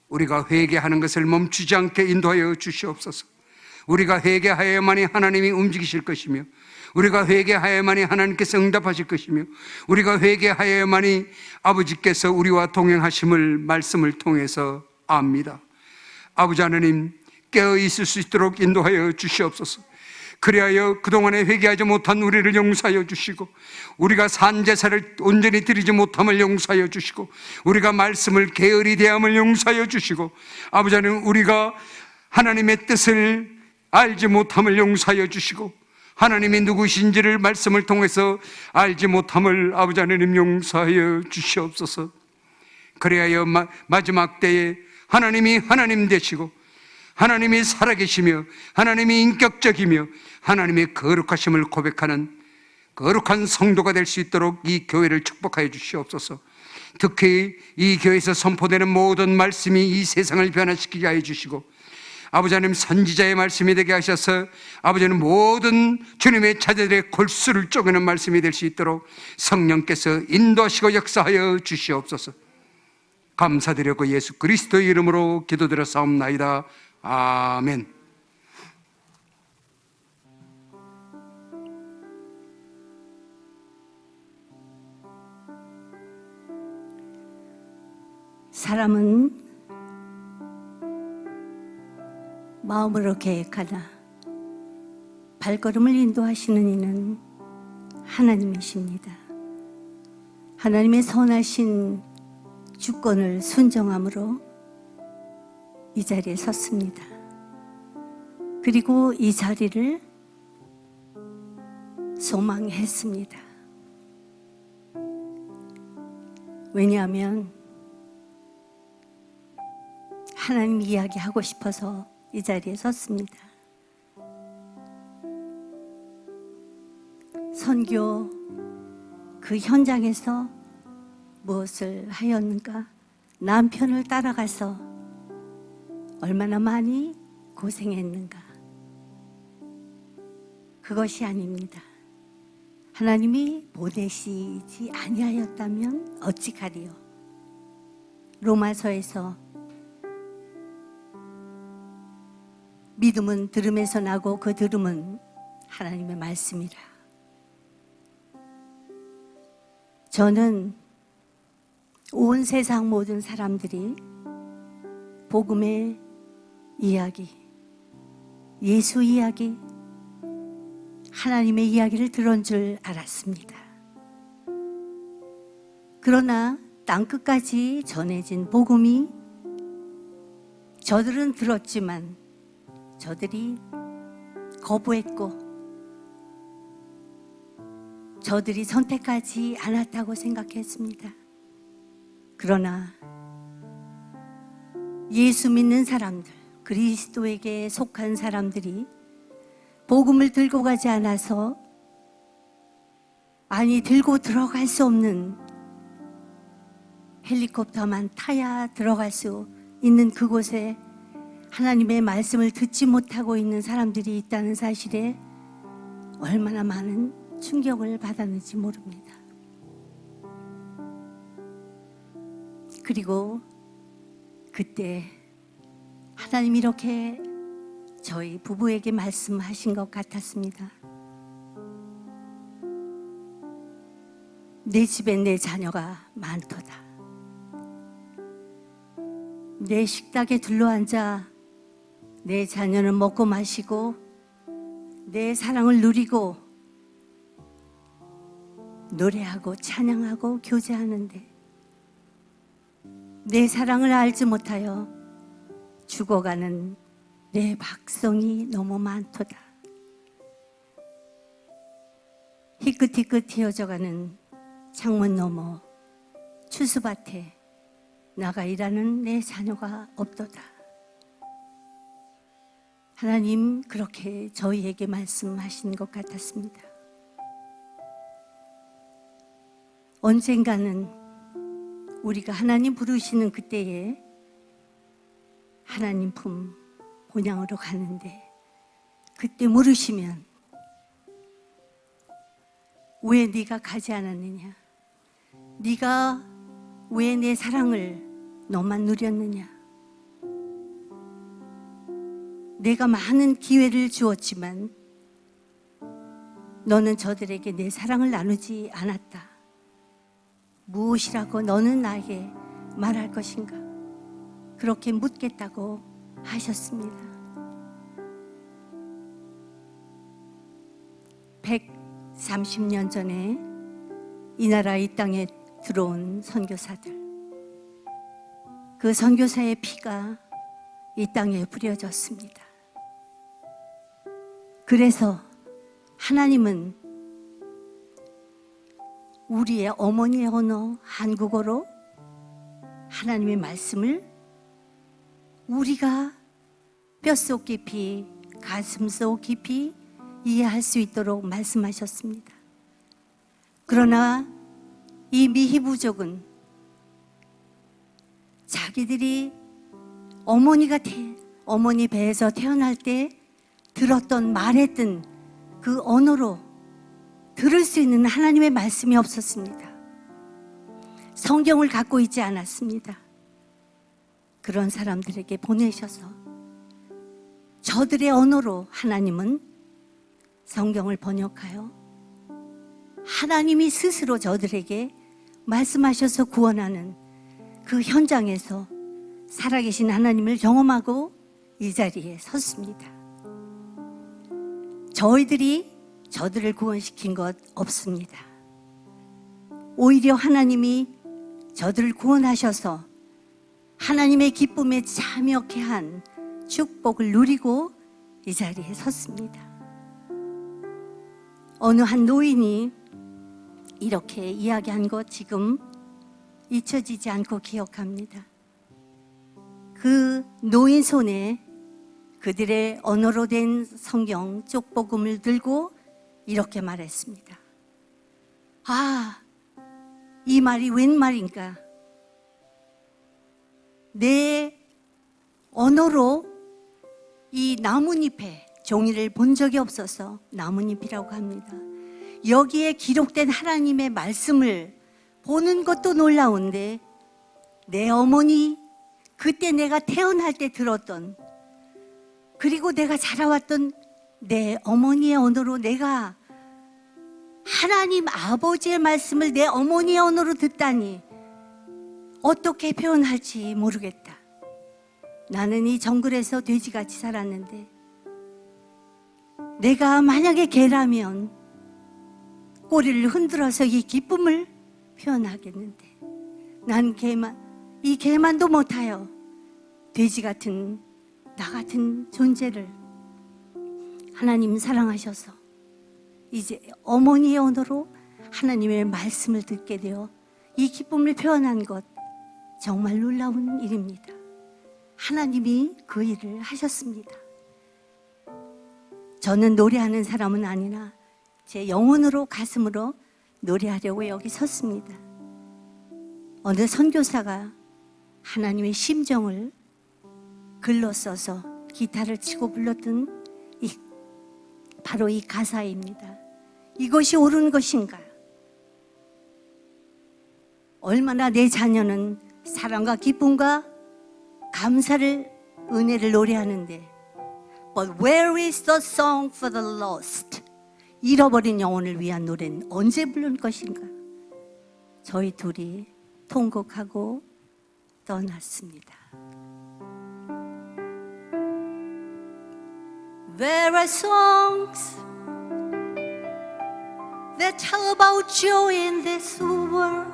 우리가 회개하는 것을 멈추지 않게 인도하여 주시옵소서. 우리가 회개하여야만이 하나님이 움직이실 것이며, 우리가 회개하여야만이 하나님께서 응답하실 것이며, 우리가 회개하여야만이 아버지께서 우리와 동행하심을 말씀을 통해서 압니다. 아버지 하나님, 깨어 있을 수 있도록 인도하여 주시옵소서. 그리하여 그동안에 회개하지 못한 우리를 용서하여 주시고, 우리가 산제사를 온전히 드리지 못함을 용서하여 주시고, 우리가 말씀을 게으리 대함을 용서하여 주시고, 아버지 하나님, 우리가 하나님의 뜻을 알지 못함을 용서하여 주시고, 하나님이 누구신지를 말씀을 통해서 알지 못함을 아버지 하나님 용서하여 주시옵소서. 그리하여 마지막 때에 하나님이 하나님 되시고, 하나님이 살아계시며 하나님이 인격적이며 하나님의 거룩하심을 고백하는 거룩한 성도가 될 수 있도록 이 교회를 축복하여 주시옵소서. 특히 이 교회에서 선포되는 모든 말씀이 이 세상을 변화시키게 하여 주시고, 아버지 하나님, 선지자의 말씀이 되게 하셔서 아버지 하나님, 모든 주님의 자녀들의 골수를 쪼개는 말씀이 될 수 있도록 성령께서 인도하시고 역사하여 주시옵소서. 감사드렸고 예수 그리스도의 이름으로 기도드려 싸움나이다. 「 아멘. 사람은 마음으로 계획하나 발걸음을 인도하시는 이는 하나님이십니다. 하나님의 선하신 주권을 순종함으로 이 자리에 섰습니다. 그리고 이 자리를 소망했습니다. 왜냐하면 하나님 이야기하고 싶어서 이 자리에 섰습니다. 선교 그 현장에서 무엇을 하였는가? 남편을 따라가서 얼마나 많이 고생했는가? 그것이 아닙니다. 하나님이 보내시지 아니하였다면 어찌하리요? 로마서에서 믿음은 들음에서 나고 그 들음은 하나님의 말씀이라. 저는 온 세상 모든 사람들이 복음의 이야기, 예수 이야기, 하나님의 이야기를 들은 줄 알았습니다. 그러나 땅끝까지 전해진 복음이 저들은 들었지만 저들이 거부했고 저들이 선택하지 않았다고 생각했습니다. 그러나 예수 믿는 사람들, 그리스도에게 속한 사람들이 복음을 들고 가지 않아서, 아니 들고 들어갈 수 없는, 헬리콥터만 타야 들어갈 수 있는 그곳에 하나님의 말씀을 듣지 못하고 있는 사람들이 있다는 사실에 얼마나 많은 충격을 받았는지 모릅니다. 그리고 그때 하나님이 이렇게 저희 부부에게 말씀하신 것 같았습니다. 내 집에 내 자녀가 많도다. 내 식탁에 둘러앉아 내 자녀는 먹고 마시고 내 사랑을 누리고 노래하고 찬양하고 교제하는데 내 사랑을 알지 못하여 죽어가는 내 백성이 너무 많도다. 희끗희끗 튀어져가는 창문 너머 추수밭에 나가 일하는 내 자녀가 없도다. 하나님 그렇게 저희에게 말씀하신 것 같았습니다. 언젠가는 우리가 하나님 부르시는 그때에 하나님 품 본향으로 가는데, 그때 물으시면 왜 네가 가지 않았느냐? 네가 왜 내 사랑을 너만 누렸느냐? 내가 많은 기회를 주었지만 너는 저들에게 내 사랑을 나누지 않았다. 무엇이라고 너는 나에게 말할 것인가? 그렇게 묻겠다고 하셨습니다. 130년 전에 이 나라 이 땅에 들어온 선교사들, 그 선교사의 피가 이 땅에 뿌려졌습니다. 그래서 하나님은 우리의 어머니의 언어 한국어로 하나님의 말씀을 우리가 뼛속 깊이, 가슴속 깊이 이해할 수 있도록 말씀하셨습니다. 그러나 이 미히부족은 자기들이 어머니 배에서 태어날 때 들었던, 말했던 그 언어로 들을 수 있는 하나님의 말씀이 없었습니다. 성경을 갖고 있지 않았습니다. 그런 사람들에게 보내셔서 저들의 언어로 하나님은 성경을 번역하여 하나님이 스스로 저들에게 말씀하셔서 구원하는 그 현장에서 살아계신 하나님을 경험하고 이 자리에 섰습니다. 저희들이 저들을 구원시킨 것 없습니다. 오히려 하나님이 저들을 구원하셔서 하나님의 기쁨에 참여케 한 축복을 누리고 이 자리에 섰습니다. 어느 한 노인이 이렇게 이야기한 것 지금 잊혀지지 않고 기억합니다. 그 노인 손에 그들의 언어로 된 성경 쪽복음을 들고 이렇게 말했습니다. 아, 이 말이 웬 말인가? 내 언어로 이 나뭇잎에 종이를 본 적이 없어서 나뭇잎이라고 합니다. 여기에 기록된 하나님의 말씀을 보는 것도 놀라운데 내 어머니 그때 내가 태어날 때 들었던 그리고 내가 자라왔던 내 어머니의 언어로 내가 하나님 아버지의 말씀을 내 어머니의 언어로 듣다니 어떻게 표현할지 모르겠다. 나는 이 정글에서 돼지같이 살았는데 내가 만약에 개라면 꼬리를 흔들어서 이 기쁨을 표현하겠는데 난 이 개만도 못하여 돼지 같은 나 같은 존재를 하나님 사랑하셔서 이제 어머니의 언어로 하나님의 말씀을 듣게 되어 이 기쁨을 표현한 것 정말 놀라운 일입니다. 하나님이 그 일을 하셨습니다. 저는 노래하는 사람은 아니나 제 영혼으로 가슴으로 노래하려고 여기 섰습니다. 어느 선교사가 하나님의 심정을 글로 써서 기타를 치고 불렀던 바로 이 가사입니다. 이것이 옳은 것인가? 얼마나 내 자녀는 사랑과 기쁨과 감사를 은혜를 노래하는데 But where is the song for the lost? 잃어버린 영혼을 위한 노래는 언제 부를 것인가? 저희 둘이 통곡하고 떠났습니다. There are songs that tell about joy in this world.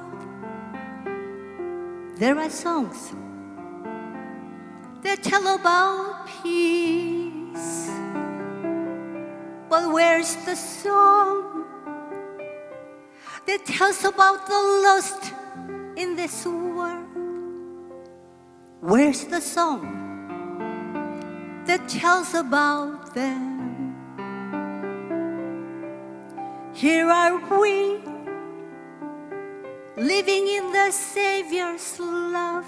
There are songs that tell about peace. But where's the song that tells about the lost in this world? Where's the song that tells about them? Here are we, living in the Savior's love.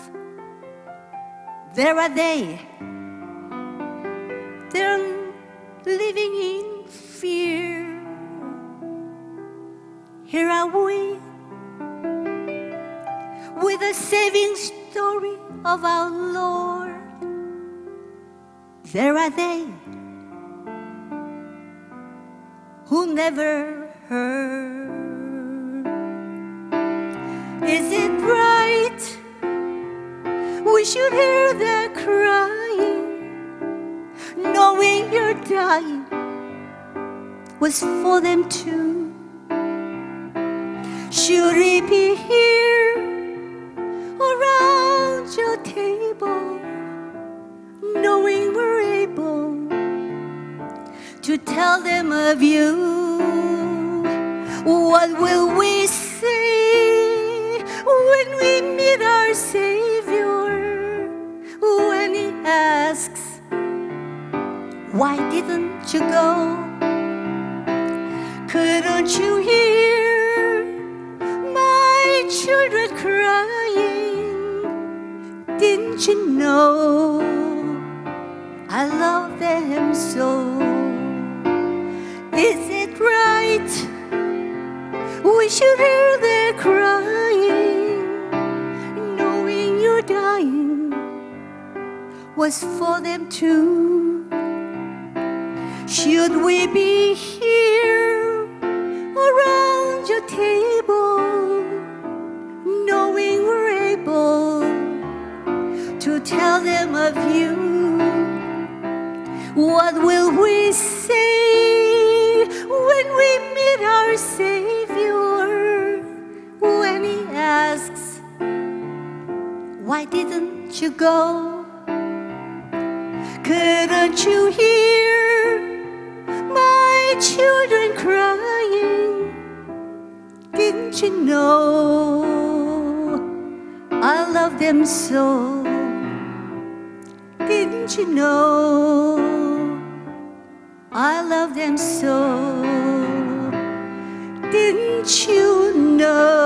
There are they, they're living in fear. Here are we, with the saving story of our Lord. There are they who never heard. Is it right we should hear their crying, knowing you're dying was for them too? Should we be here around your table, knowing we're able to tell them of you? What will we say when we meet our Savior? When He asks, why didn't you go? Couldn't you hear my children crying? Didn't you know I love them so? Is it right we should hear their crying, knowing you're dying was for them too? Should we be here around your table, knowing we're able tell them of you? What will we say when we meet our Savior? When He asks, why didn't you go? Couldn't you hear my children crying? Didn't you know I love them so? Didn't you know I love them so? Didn't you know?